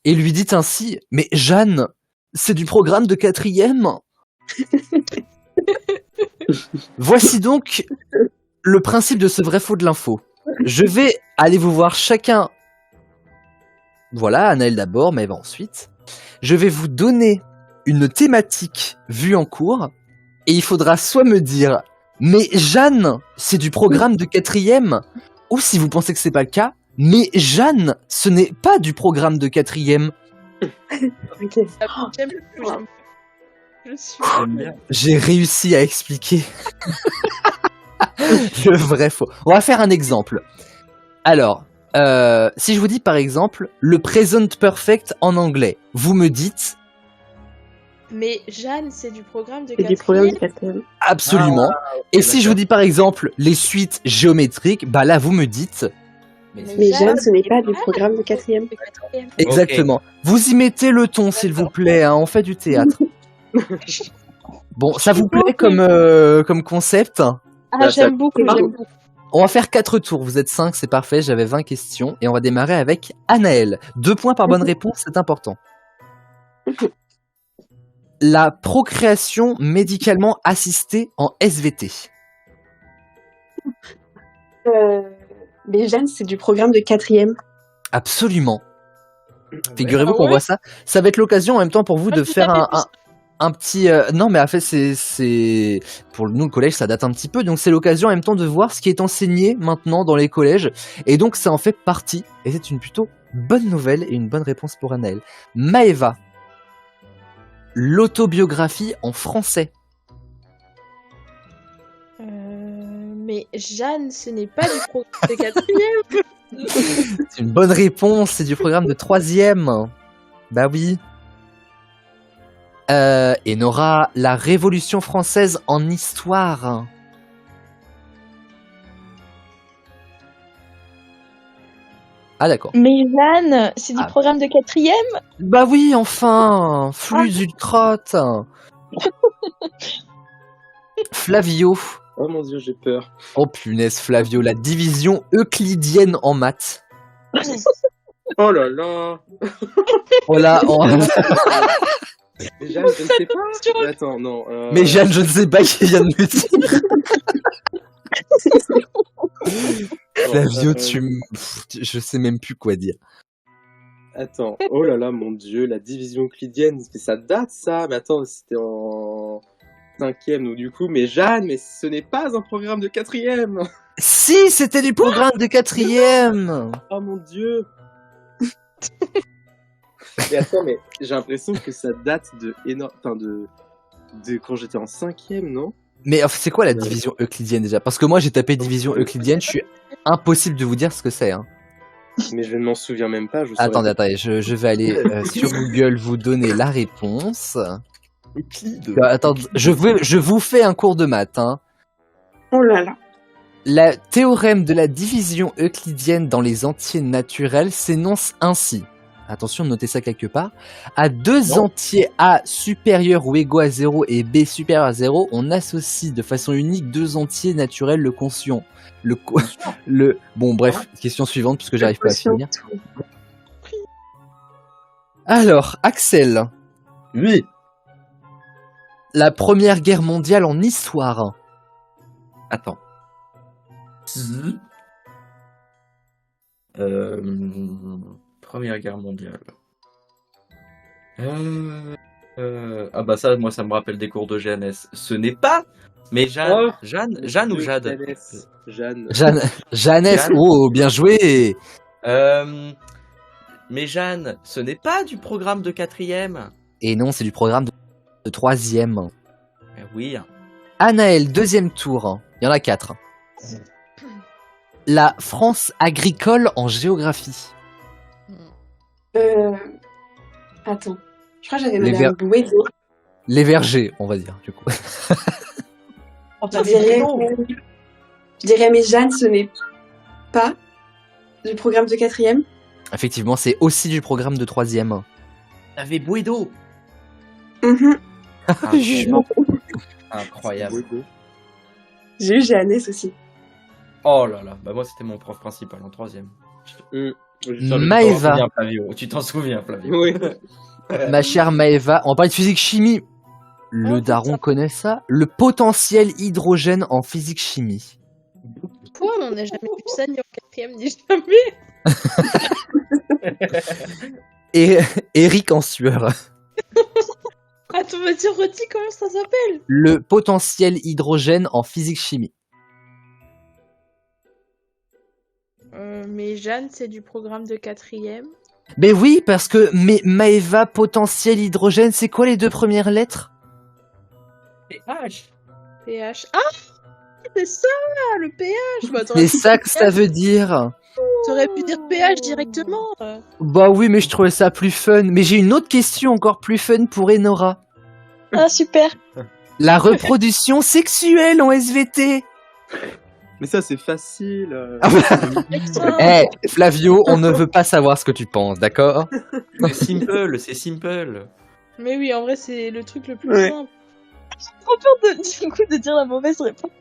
et lui dit ainsi: « Mais Jeanne, c'est du programme de 4e. » Voici donc le principe de ce vrai faux de l'info. Je vais aller vous voir chacun. Voilà, Anaël d'abord, Maëva ensuite. Je vais vous donner une thématique vue en cours et il faudra soit me dire « Mais Jeanne, c'est du programme de 4e » ou si vous pensez que c'est pas le cas, « Mais Jeanne, ce n'est pas du programme de 4e » Ok. J'aime je suis. J'aime bien. J'ai réussi à expliquer. Le vrai faux. On va faire un exemple. Alors, si je vous dis par exemple le present perfect en anglais, vous me dites Mais Jeanne, c'est du programme de C'est du programme de quatrième. 4e. absolument. Et si je d'accord. vous dis par exemple les suites géométriques, bah là vous me dites Mais Jeanne, ce n'est pas du programme de 4e. De quatrième. exactement. Vous y mettez le ton s'il vous plaît, hein, on fait du théâtre. Bon, ça vous plaît comme concept? Ah, Bah, j'aime beaucoup, c'est j'aime beaucoup. On va faire 4 tours, vous êtes 5, c'est parfait, j'avais 20 questions. Et on va démarrer avec Anaël. 2 points par bonne réponse, c'est important. La procréation médicalement assistée en SVT. Mais Jeanne, c'est du programme de 4e. Absolument. Figurez-vous Ah qu'on ouais voit ça. Ça va être l'occasion en même temps pour vous de Ah, tu faire tapais un petit... Non, mais en fait, c'est... Pour nous, le collège, ça date un petit peu. Donc, c'est l'occasion en même temps de voir ce qui est enseigné maintenant dans les collèges. Et donc, ça en fait partie. Et c'est une plutôt bonne nouvelle et une bonne réponse pour Anaël. Maëva. L'autobiographie en français. Mais Jeanne, ce n'est pas du programme de quatrième. C'est une bonne réponse, c'est du programme de 3e. Bah oui. Et Nora, la Révolution française en histoire. Ah d'accord. Mais Jeanne, c'est du Ah. programme de quatrième. Bah oui, enfin, flux d'une crotte. Flavio. Oh mon dieu, j'ai peur. Oh punaise, Flavio, la division euclidienne en maths. Oh là là. Oh là, Mais Jeanne, je ne sais pas. Attends, non. mais Jeanne, je ne sais pas qui vient de me dire. Flavio, je sais même plus quoi dire. Attends, oh là là, mon dieu, la division euclidienne, mais ça date ça. Mais attends, c'était en 5e, donc du coup, mais Jeanne, mais ce n'est pas un programme de 4e. Si, c'était du programme de 4e. Oh mon dieu. Mais attends, mais j'ai l'impression que ça date de énorme, enfin de quand j'étais en 5e, non? Mais c'est quoi la division euclidienne déjà? Parce que moi j'ai tapé division euclidienne, je suis impossible de vous dire ce que c'est. Hein. Mais je ne m'en souviens même pas. Je saurais Attendez, pas. attendez, je vais aller sur Google vous donner la réponse. Euclide. Attends, je vous fais un cours de maths. Hein. Oh là là. Le théorème de la division euclidienne dans les entiers naturels s'énonce ainsi. Attention, notez ça quelque part. À deux entiers A supérieurs ou égaux à 0 et B supérieur à 0, on associe de façon unique deux entiers naturels le quotient. Bon, bref, question suivante, puisque j'arrive pas à finir. Alors, Axel. Oui. La Première Guerre mondiale en histoire. Attends. Première guerre mondiale. Ah bah ça, moi ça me rappelle des cours de GNS. Ce n'est pas. Mais Jeanne, Oh, Jeanne ou Jade. Jeanne. Jeannès, Jeanne. oh, bien joué. Mais Jeanne, ce n'est pas du programme de 4e. Et non, c'est du programme de 3e. Oui. Anaël, deuxième tour. Il y en a 4. La France agricole en géographie. Attends. Je crois que j'avais Les Madame Bouédo. Les vergers, on va dire, du coup. Je dirais, mais Jeanne, ce n'est pas du programme de 4e. Effectivement, c'est aussi du programme de 3e. T'avais Bouédo. Jugement. Incroyable. J'ai eu Jeannès aussi. Oh là là, bah moi c'était mon prof principal en 3e. Maëva. Tu t'en souviens, Flavio. Oui. Ma chère Maëva, on va parler de physique-chimie. Le daron connaît ça. Le potentiel hydrogène en physique-chimie. Quoi, on n'a jamais vu ça ni en quatrième ni jamais. Et Eric en sueur. Attends, vas-y, redis comment ça s'appelle. Le potentiel hydrogène en physique-chimie. Mais Jeanne, c'est du programme de 4e. Mais oui, parce que Maëva, potentiel hydrogène, c'est quoi les deux premières lettres? PH. PH. Ah, c'est ça, le péage. Bah, C'est ça que ça veut dire. T'aurais pu dire péage directement. Bah oui, mais je trouvais ça plus fun. Mais j'ai une autre question encore plus fun pour Enora. Ah, super. La reproduction sexuelle en SVT. Mais ça, c'est facile. Flavio, on ne veut pas savoir ce que tu penses, d'accord? C'est simple. Mais oui, en vrai, c'est le truc le plus Ouais. simple. J'ai trop peur du coup de dire la mauvaise réponse.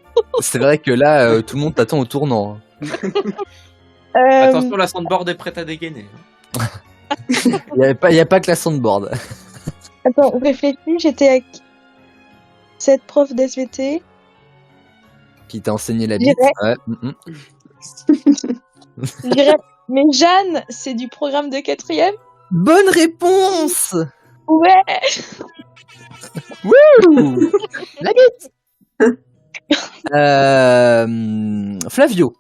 C'est vrai que là, tout le monde t'attend au tournant. Attention, la soundboard est prête à dégainer. Il n'y a pas que la soundboard. Attends, réfléchis, j'étais avec cette prof d'SVT. Qui t'a enseigné la bite. Dirais. Ouais. Je dirais, mais Jeanne, c'est du programme de 4e? Bonne réponse. Ouais. Ouh, la bite. Flavio,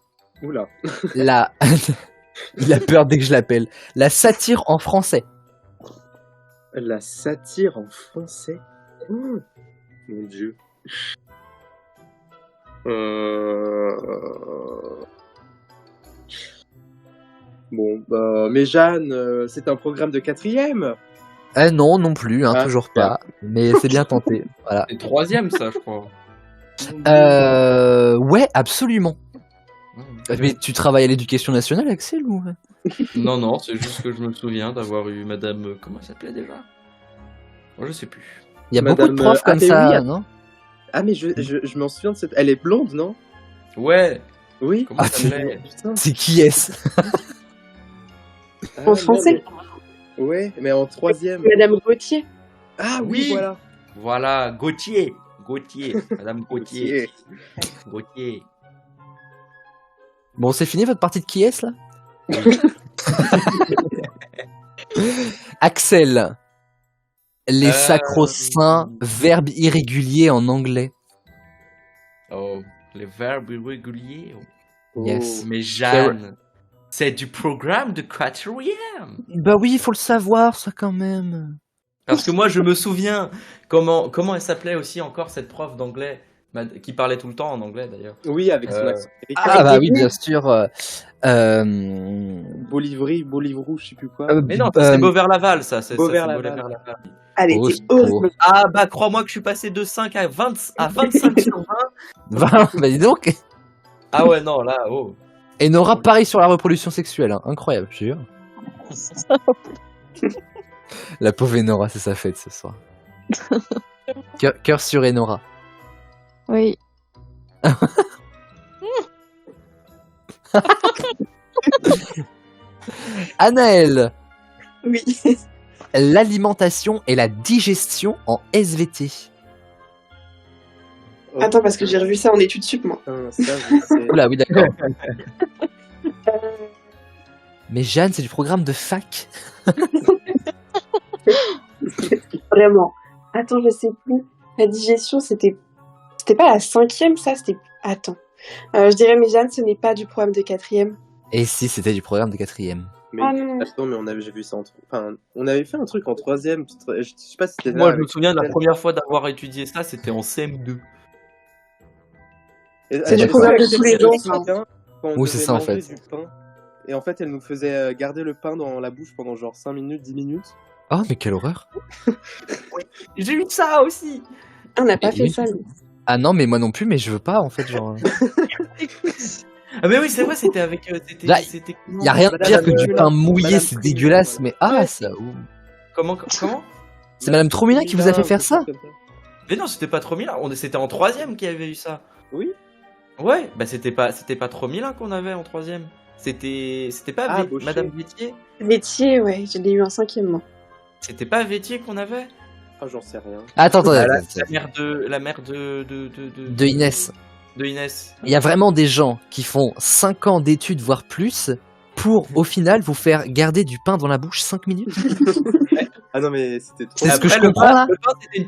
Oula. la... il a peur dès que je l'appelle. La satire en français. La satire en français. Oh, mon Dieu. Bon, bah, mais Jeanne, c'est un programme de 4e. Non, non plus, hein, Ah, toujours pas. Mais c'est bien tenté. Voilà. C'est 3e, ça, je crois. Ouais, absolument. Mais tu travailles à l'éducation nationale, Axel, ou... Non, c'est juste que je me souviens d'avoir eu madame. Comment elle s'appelait déjà? Moi, je sais plus. Il y a beaucoup de Madame, profs comme mais ça, oui, non? Ah, mais je m'en souviens de cette. Elle est blonde, non? Ouais, Oui. comment Ah, ça s'appelait? Putain. C'est qui est-ce? Ah, En français? mais- Ouais, mais en 3e. Madame Gauthier. Ah oui, Oui. voilà. Voilà, Gauthier, madame Gauthier. Gauthier. Bon, c'est fini votre partie de qui est-ce, là? Axel. Les sacro-saints verbes irréguliers en anglais. Oh, les verbes irréguliers. Oh. Yes. Mais Jeanne, c'est du programme de 4e. Bah oui, il faut le savoir, ça, quand même. Parce que moi, je me souviens comment elle s'appelait aussi encore cette prof d'anglais qui parlait tout le temps en anglais d'ailleurs. Oui, avec son accent américain. Ah bah oui, bien sûr. Bolivrou, je sais plus quoi. Mais non, c'est Beauvert-Laval, ça. C'est Beauvert-Laval. Beauvert-Laval. Elle Oh, était c'est beau. horrible. Ah bah crois-moi que je suis passé de 5 à 25 sur 20. Bah dis donc. Ah ouais, non, là, oh. Et Nora, pareil sur la reproduction sexuelle, hein. Incroyable, je te jure. La pauvre Enora, c'est sa fête ce soir. Cœur sur Enora. Oui. Anaël, Oui. l'alimentation et la digestion en SVT. Oh, Attends, parce que j'ai revu ça en études sup, moi. putain, ça, je sais. Oula, oui, d'accord. Euh, Mais Jeanne, c'est du programme de fac. Vraiment. Attends, je sais plus. La digestion, c'était pas la 5e, ça, c'était... Attends. Je dirais, mais Jeanne, ce n'est pas du programme de 4e. Et si, c'était du programme de 4e. Mais, Ah non. attends, mais j'ai vu ça enfin, on avait fait un truc en 3e. Je sais pas si c'était là. Moi, je me avec- souviens de la première fois d'avoir étudié ça, c'était en CM2. Et- C'est du elle- programme elle- de tous les elle- jours, elle- ça. quand on Oui, c'est devait ça, en manger fait. du pain. Et en fait, elle nous faisait garder le pain dans la bouche pendant genre 5 minutes, 10 minutes. Oh, mais quelle horreur. J'ai eu ça aussi. Ah, on n'a pas Et fait oui. ça, nous. Ah non, mais moi non plus, mais je veux pas, en fait, genre... Ah mais oui, c'est vrai, c'était avec... Là, c'était Y a rien de Madame pire que du Trumula. pain mouillé, Madame c'est Trumula, dégueulasse, voilà. mais ah, Ouais. ça... ouh. Comment C'est Madame Tromina qui vous a fait faire ça? Mais non, c'était pas trop Mila, c'était en 3e qu'il y avait eu ça. Oui. Ouais, bah c'était pas trop Mila qu'on avait en 3e. C'était pas Ah, Baucher. Madame Vétier. Vétier, ouais, je l'ai eu en 5e, moi. C'était pas Vétier qu'on avait. Ah, j'en sais rien. Attends, La attends. mère de De Inès. De Inès. Il y a vraiment des gens qui font 5 ans d'études, voire plus, pour, au final, vous faire garder du pain dans la bouche 5 minutes. Ah non, mais c'était trop. C'est ce que Après, je comprends, là. Le pain, c'était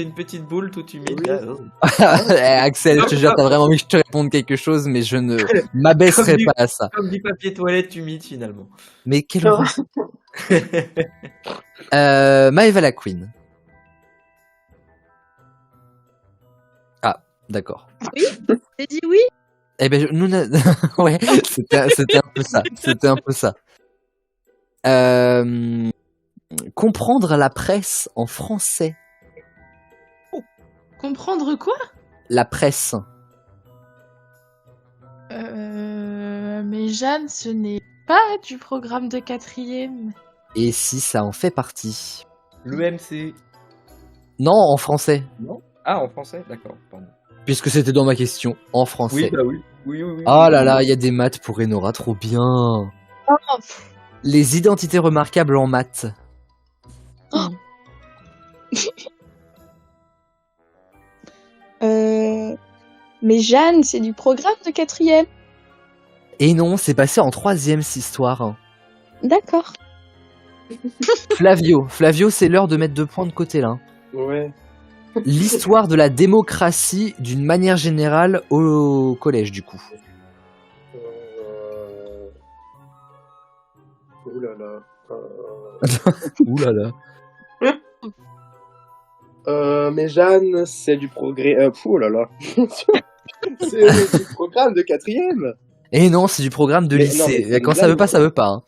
une petite boule toute humide. Oui. là. Axel, je te jure, t'as vraiment envie que je te réponde quelque chose, mais je ne m'abaisserai Comme pas à ça. Comme du papier toilette humide finalement. Mais quelle Non. horreur. Maëva la Queen. Ah, D'accord. J'ai dit oui. Eh ben, ouais, c'était un peu ça. C'était un peu ça. Comprendre la presse en français. Comprendre quoi? La presse. Mais Jeanne, ce n'est pas du programme de 4e. Et si ça en fait partie? L'EMC. Non, en français. Non. Ah, en français, d'accord. Pardon. Puisque c'était dans ma question. En Oui, français. bah oui. Oui. Oh là là, il y a des maths pour Enora, trop bien. Oh, pff. Les identités remarquables en maths. Mais Jeanne, c'est du programme de 4e. Et non, c'est passé en 3e cette histoire. D'accord. Flavio, c'est l'heure de mettre 2 points de côté là. Ouais. L'histoire de la démocratie d'une manière générale au collège du coup. Ouh là là. Ouh là là. Mais Jeanne, c'est du progrès. Oh là là. C'est du programme de 4e. Et non, c'est du programme de Mais lycée. non, mais c'est Quand une ça veut blague, pas, ça veut pas. Hein.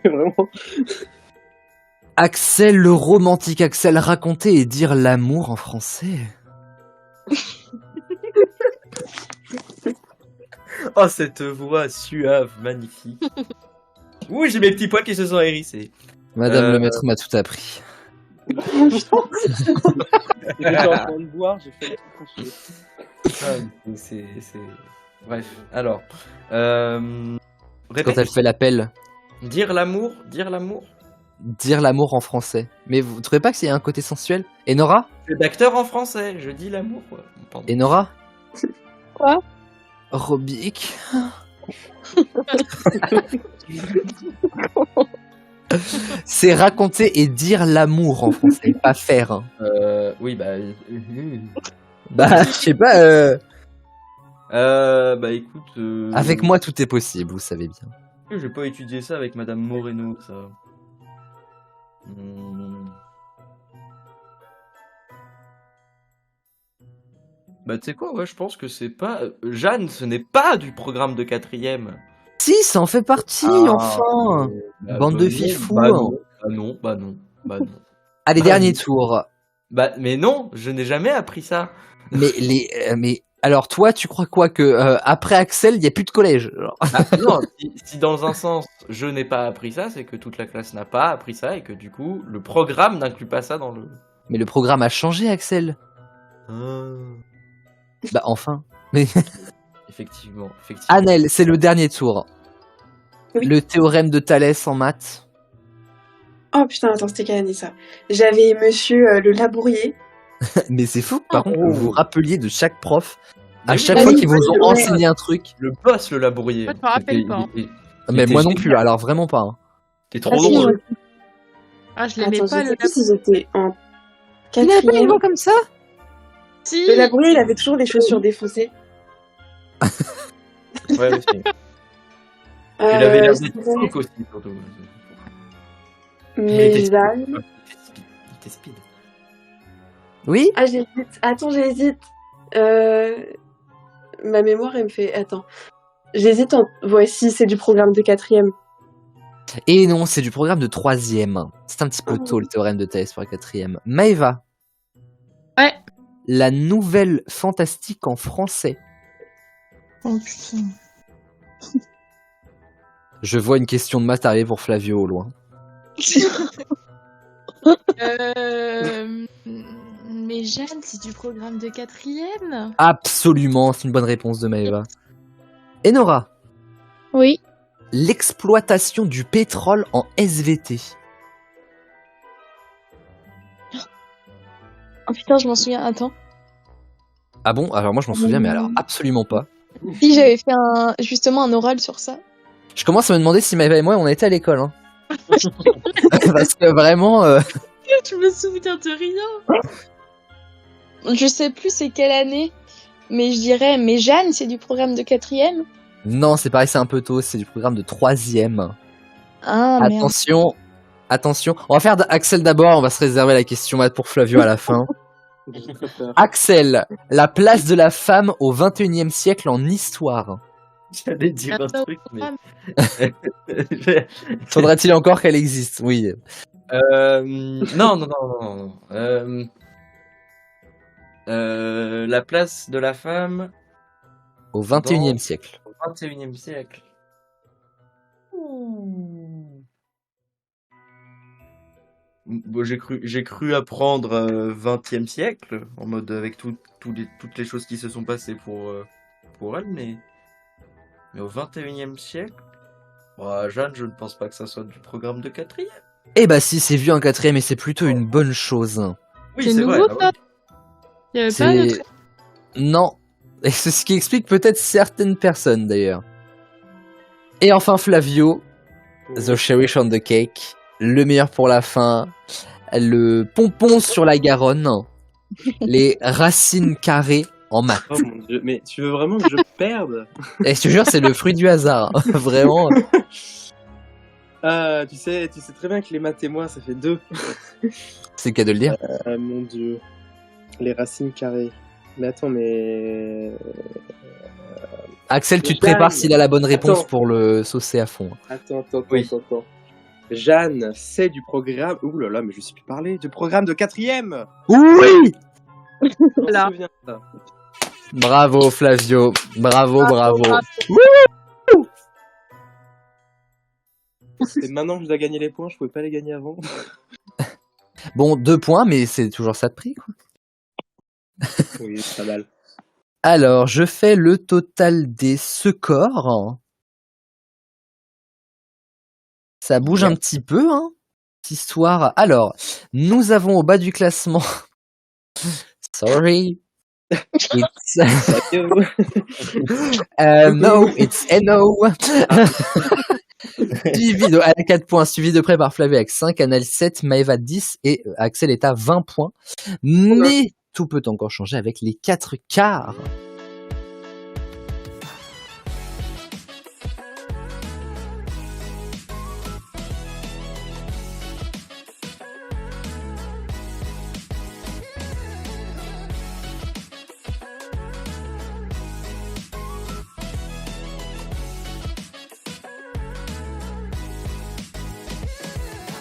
Vraiment. Axel le romantique, Axel raconter et dire l'amour en français. Oh, cette voix suave, magnifique. Ouh, j'ai mes petits poils qui se sont hérissés. Madame le maître m'a tout appris. J'étais en train de boire, j'ai fait le C'est... Bref, alors. Quand Répète. elle fait l'appel, Dire l'amour. dire l'amour en français. Mais vous trouvez pas que c'est un côté sensuel? Et Nora? Le d'acteur en français, je dis l'amour. Pardon. Et Nora? Quoi? Robic. C'est raconter et dire l'amour en français, pas faire. Hein. Oui, bah. Bah, je sais pas. Bah écoute. Avec moi, tout est possible, vous savez bien. Je vais pas étudier ça avec Madame Moreno, ça. Bah tu sais quoi, ouais, je pense que c'est pas... Jeanne, ce n'est pas du programme de 4e. Si, ça en fait partie, enfin. Bande de fifous. Bah non. Allez, Bah, dernier oui. tour. Bah mais non, je n'ai jamais appris ça. Mais alors toi, tu crois quoi que après Axel, il y a plus de collège? Genre. Ah, non, si dans un sens je n'ai pas appris ça, c'est que toute la classe n'a pas appris ça et que du coup le programme n'inclut pas ça dans le... Mais le programme a changé, Axel. Bah enfin. Mais Effectivement. Annelle, c'est le dernier tour. Oui. Le théorème de Thalès en maths. Oh putain, attends, c'était quelle année ça? J'avais monsieur le Labourier. Mais c'est fou, par contre, que vous vous rappeliez de chaque prof. Mais À oui, chaque bah fois oui, qu'ils vous ont ouais. enseigné un truc. Le boss, le labourier. Moi, je me rappelle pas. Mais était moi non plus, génial. alors vraiment pas. Hein. T'es trop Ah, si, drôle. moi- Ah, je l'aimais Attends, pas, je le sais plus si j'étais en Tu n'avais pas une 4e. voix comme ça? Si. Le Labourier, il avait toujours les chaussures défaussées. Ouais, aussi. Il avait l'air je d'être dirais fouque aussi, surtout. Mais Jeanne. Il était speed. Oui? Ah, j'hésite. Attends, j'hésite. Ma mémoire, elle me fait. Attends. J'hésite en. Voici, c'est du programme de 4e. Et non, c'est du programme de 3e. C'est un petit peu tôt le théorème de Thalès pour la 4e. Maëva. Ouais. La nouvelle fantastique en français. Oh putain. Je vois une question de maths arriver pour Flavio au loin. Mais Jeanne, c'est du programme de 4e. Absolument, c'est une bonne réponse de Maëva. Enora. Oui. L'exploitation du pétrole en SVT. Oh putain, je m'en souviens. Attends. Ah bon? Alors moi je m'en souviens, mais alors absolument pas. Si, j'avais fait justement un oral sur ça. Je commence à me demander si Maëva et moi on était à l'école. Hein. Parce que vraiment... Je me souviens de rien. Je sais plus c'est quelle année, mais je dirais, mais Jeanne, c'est du programme de 4e. Non, c'est pareil, c'est un peu tôt, c'est du programme de 3e. Ah, merde. Attention, attention. On va faire Axel d'abord, on va se réserver la question maths pour Flavio à la fin. J'ai très peur. Axel, la place de la femme au 21e siècle en histoire. J'allais dire un Attends, truc, mais. Faudra-t-il encore qu'elle existe? Oui. Non. La place de la femme Au 21e Dans- siècle. au 21e siècle. Bon, j'ai cru apprendre 20e siècle, en mode avec toutes les choses qui se sont passées pour elle, mais au 21e siècle, Jeanne, je ne pense pas que ça soit du programme de 4e. Eh bah si, c'est vu en 4e et c'est plutôt une bonne chose. Oui, C'est c'est nouveau, vrai. ça Il y avait pas C'est... d'autre. Non. Et c'est ce qui explique peut-être certaines personnes d'ailleurs. Et enfin Flavio, The Cherry on the Cake, le meilleur pour la fin, le pompon sur la Garonne, les racines carrées en maths. Oh mon dieu, mais tu veux vraiment que je perde? Et je te jure, c'est le fruit du hasard. Vraiment. Ah, tu sais très bien que les maths et moi, ça fait 2. C'est le cas de le dire. Ah mon dieu. Les racines carrées. Mais attends, mais... Axel, tu te Jeanne. prépares s'il a la bonne réponse Attends. pour le saucer à fond. Attends. Oui. Jeanne, c'est du programme... Ouh là là, mais je sais plus parler. Du programme de 4e. Oui! Voilà. Bravo Flavio. Bravo. C'est maintenant que je dois gagner les points, je pouvais pas les gagner avant. Bon, 2 points, mais c'est toujours ça de prix, quoi. Oui, c'est pas mal. Alors, je fais le total des scores. Ça bouge un petit peu, hein, cette histoire. Alors, nous avons au bas du classement... Sorry. It's... no, it's NO. Suivi de, à 4 points, suivi de près par Flavie avec 5, Annelle 7, Maëva 10 et Axel est à 20 points. Mais tout peut encore changer avec les 4 quarts.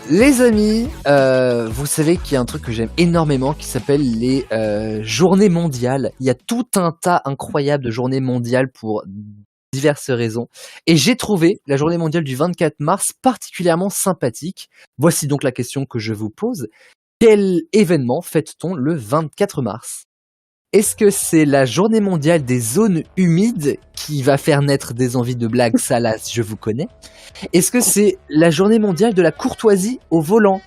Les amis, vous savez qu'il y a un truc que j'aime énormément qui s'appelle les journées mondiales. Il y a tout un tas incroyable de journées mondiales pour diverses raisons. Et j'ai trouvé la journée mondiale du 24 mars particulièrement sympathique. Voici donc la question que je vous pose. Quel événement fête-t-on le 24 mars ? Est-ce que c'est la journée mondiale des zones humides qui va faire naître des envies de blagues salaces, je vous connais ? Est-ce que c'est la journée mondiale de la courtoisie au volant ?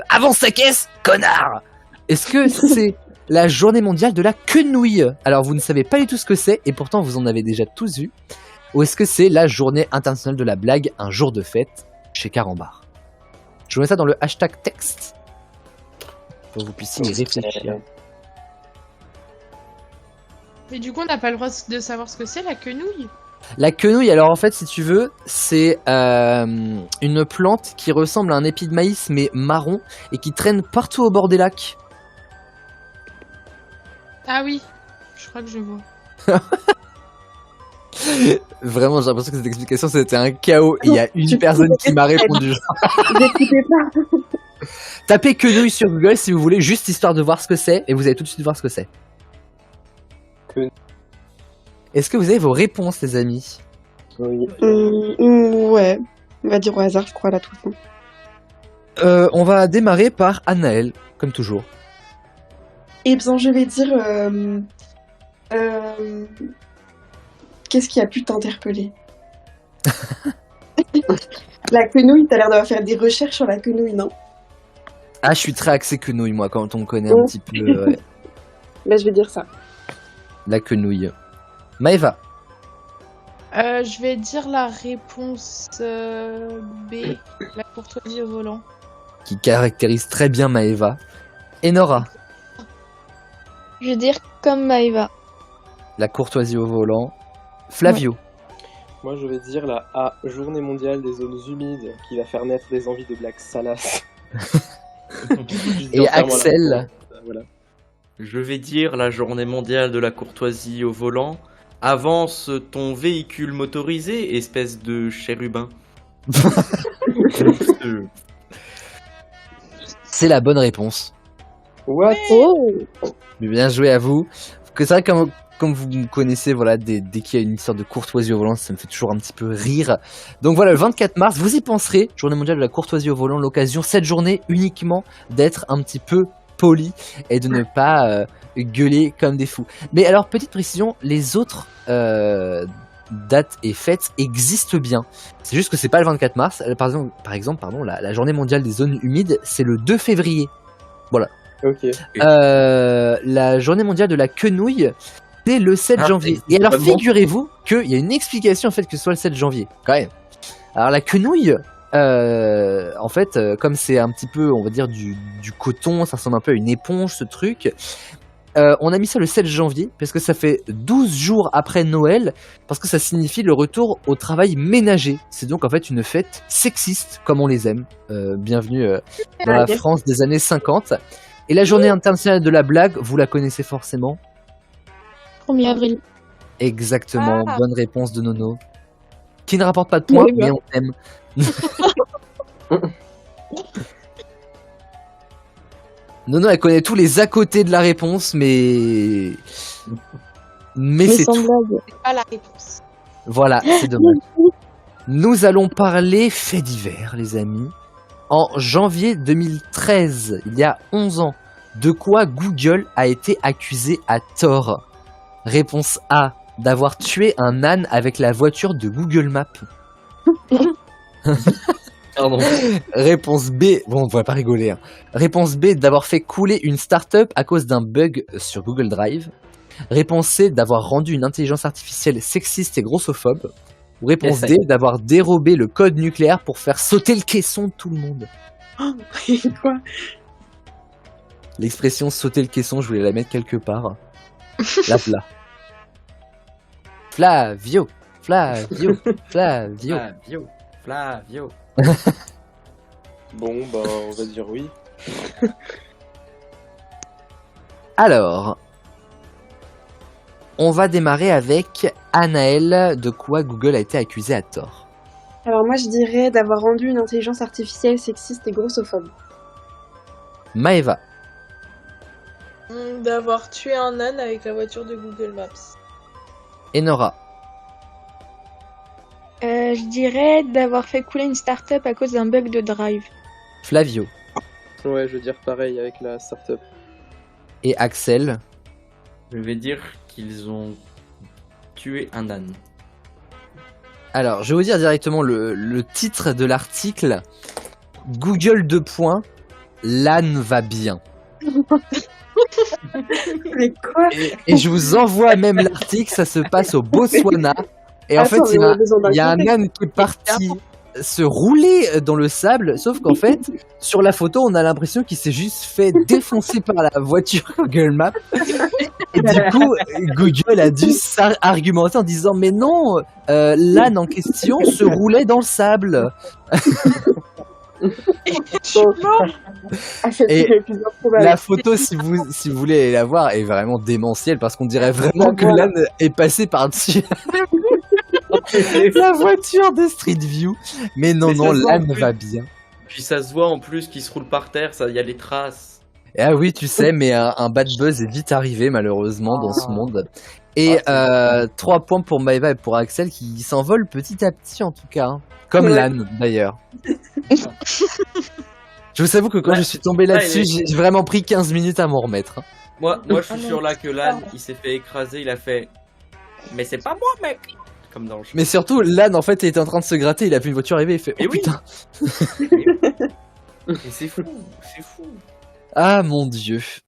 Avance ta caisse, connard ! Est-ce que c'est la journée mondiale de la quenouille ? Alors vous ne savez pas du tout ce que c'est et pourtant vous en avez déjà tous vu. Ou est-ce que c'est la journée internationale de la blague, un jour de fête chez Carambar ? Je vous mets ça dans le hashtag texte pour que vous puissiez y réfléchir. Mais du coup, on n'a pas le droit de savoir ce que c'est, la quenouille. La quenouille, alors en fait, si tu veux, c'est une plante qui ressemble à un épi de maïs mais marron et qui traîne partout au bord des lacs. Ah oui, je crois que je vois. Vraiment, j'ai l'impression que cette explication c'était un chaos. Et il y a une personne qui m'a répondu. J'écoutais pas. Tapez quenouille sur Google si vous voulez, juste histoire de voir ce que c'est, et vous allez tout de suite voir ce que c'est. Est-ce que vous avez vos réponses, les amis ? Oui. Ouais. On va dire au hasard, je crois, là, tout le temps. On va démarrer par Anaël, comme toujours. Eh bien, je vais dire... Qu'est-ce qui a pu t'interpeller? La quenouille, t'as l'air d'avoir fait des recherches sur la quenouille, non? Ah, je suis très axé quenouille, moi, quand on me connaît un petit peu. Ouais. Bah, je vais dire ça. La quenouille. Maëva. Je vais dire la réponse B, la courtoisie au volant. Qui caractérise très bien Maëva. Et Nora. Je vais dire comme Maëva. La courtoisie au volant. Flavio. Moi, je vais dire la A, journée mondiale des zones humides, qui va faire naître des envies de blagues salaces. Et Axel. Voilà. Je vais dire la journée mondiale de la courtoisie au volant. Avance ton véhicule motorisé, espèce de chérubin. C'est la bonne réponse. What? Oh. Mais bien joué à vous. Que c'est vrai que comme vous me connaissez, voilà, dès qu'il y a une histoire de courtoisie au volant, ça me fait toujours un petit peu rire. Donc voilà, le 24 mars, vous y penserez, journée mondiale de la courtoisie au volant, l'occasion cette journée uniquement d'être un petit peu poli et de ne pas gueuler comme des fous. Mais alors, petite précision, les autres dates et fêtes existent bien. C'est juste que c'est pas le 24 mars. Par exemple, la journée mondiale des zones humides, c'est le 2 février. Voilà. Ok. La journée mondiale de la quenouille, c'est le 7 janvier. Et alors, figurez-vous qu'il y a une explication en fait que ce soit le 7 janvier, quand même. Alors, la quenouille, en fait, comme c'est un petit peu, on va dire, du coton, ça ressemble un peu à une éponge, ce truc. On a mis ça le 7 janvier, parce que ça fait 12 jours après Noël, parce que ça signifie le retour au travail ménager. C'est donc en fait une fête sexiste, comme on les aime. Bienvenue dans la France des années 50. Et la journée internationale de la blague, vous la connaissez forcément. 1er avril. Exactement, bonne réponse de Nono. Qui ne rapporte pas de points, mais on t'aime. Nono, elle connaît tous les à côté de la réponse, mais c'est sans tout. blague. C'est pas la réponse. Voilà, c'est dommage. Nous allons parler faits divers, les amis. En janvier 2013, il y a 11 ans, de quoi Google a été accusé à tort? Réponse A, d'avoir tué un âne avec la voiture de Google Maps. Pardon. Réponse B, bon, on va pas rigoler. Hein. Réponse B, d'avoir fait couler une start-up à cause d'un bug sur Google Drive. Réponse C, d'avoir rendu une intelligence artificielle sexiste et grossophobe. Ou réponse D, d'avoir dérobé le code nucléaire pour faire sauter le caisson de tout le monde. Quoi? L'expression sauter le caisson, je voulais la mettre quelque part. Là. Flavio. Flavio. Bon, bah, on va dire oui. Alors, on va démarrer avec Anaël, de quoi Google a été accusé à tort. Alors moi je dirais d'avoir rendu une intelligence artificielle sexiste et grossophobe. Maëva, D'avoir tué un âne avec la voiture de Google Maps. Enora, Je dirais d'avoir fait couler une start-up à cause d'un bug de Drive. Flavio Ouais, je veux dire pareil avec la startup. et Axel. Je vais dire qu'ils ont tué un âne. Alors, je vais vous dire directement le titre de l'article. Google 2 points, l'âne va bien. Mais quoi? Et je vous envoie même l'article, ça se passe au Botswana. Et en fait, il y a un âne qui est parti se rouler dans le sable, sauf qu'en fait, sur la photo, on a l'impression qu'il s'est juste fait défoncer par la voiture Google Maps. Et du coup, Google a dû argumenter en disant mais non, l'âne en question se roulait dans le sable. Et la photo, si vous voulez la voir, est vraiment démentielle parce qu'on dirait vraiment que l'âne est passé par-dessus la voiture de Street View. Mais non, l'âne va bien. Puis ça se voit en plus qu'il se roule par terre, il y a les traces. Ah oui, tu sais, mais un bad buzz est vite arrivé malheureusement dans ce monde. Et 3 points pour Maëva et pour Axel qui s'envolent petit à petit en tout cas. Hein. Comme l'âne d'ailleurs. Je vous avoue que quand je suis tombé là-dessus, j'ai vraiment pris 15 minutes à m'en remettre. Hein. Moi je suis sûr là que l'âne, il s'est fait écraser, il a fait « Mais c'est pas moi, mec !» Comme dans le jeu. Mais surtout, l'âne en fait il était en train de se gratter, il a vu une voiture arriver, il fait « Oh putain !» Et c'est fou, c'est fou. Ah mon dieu.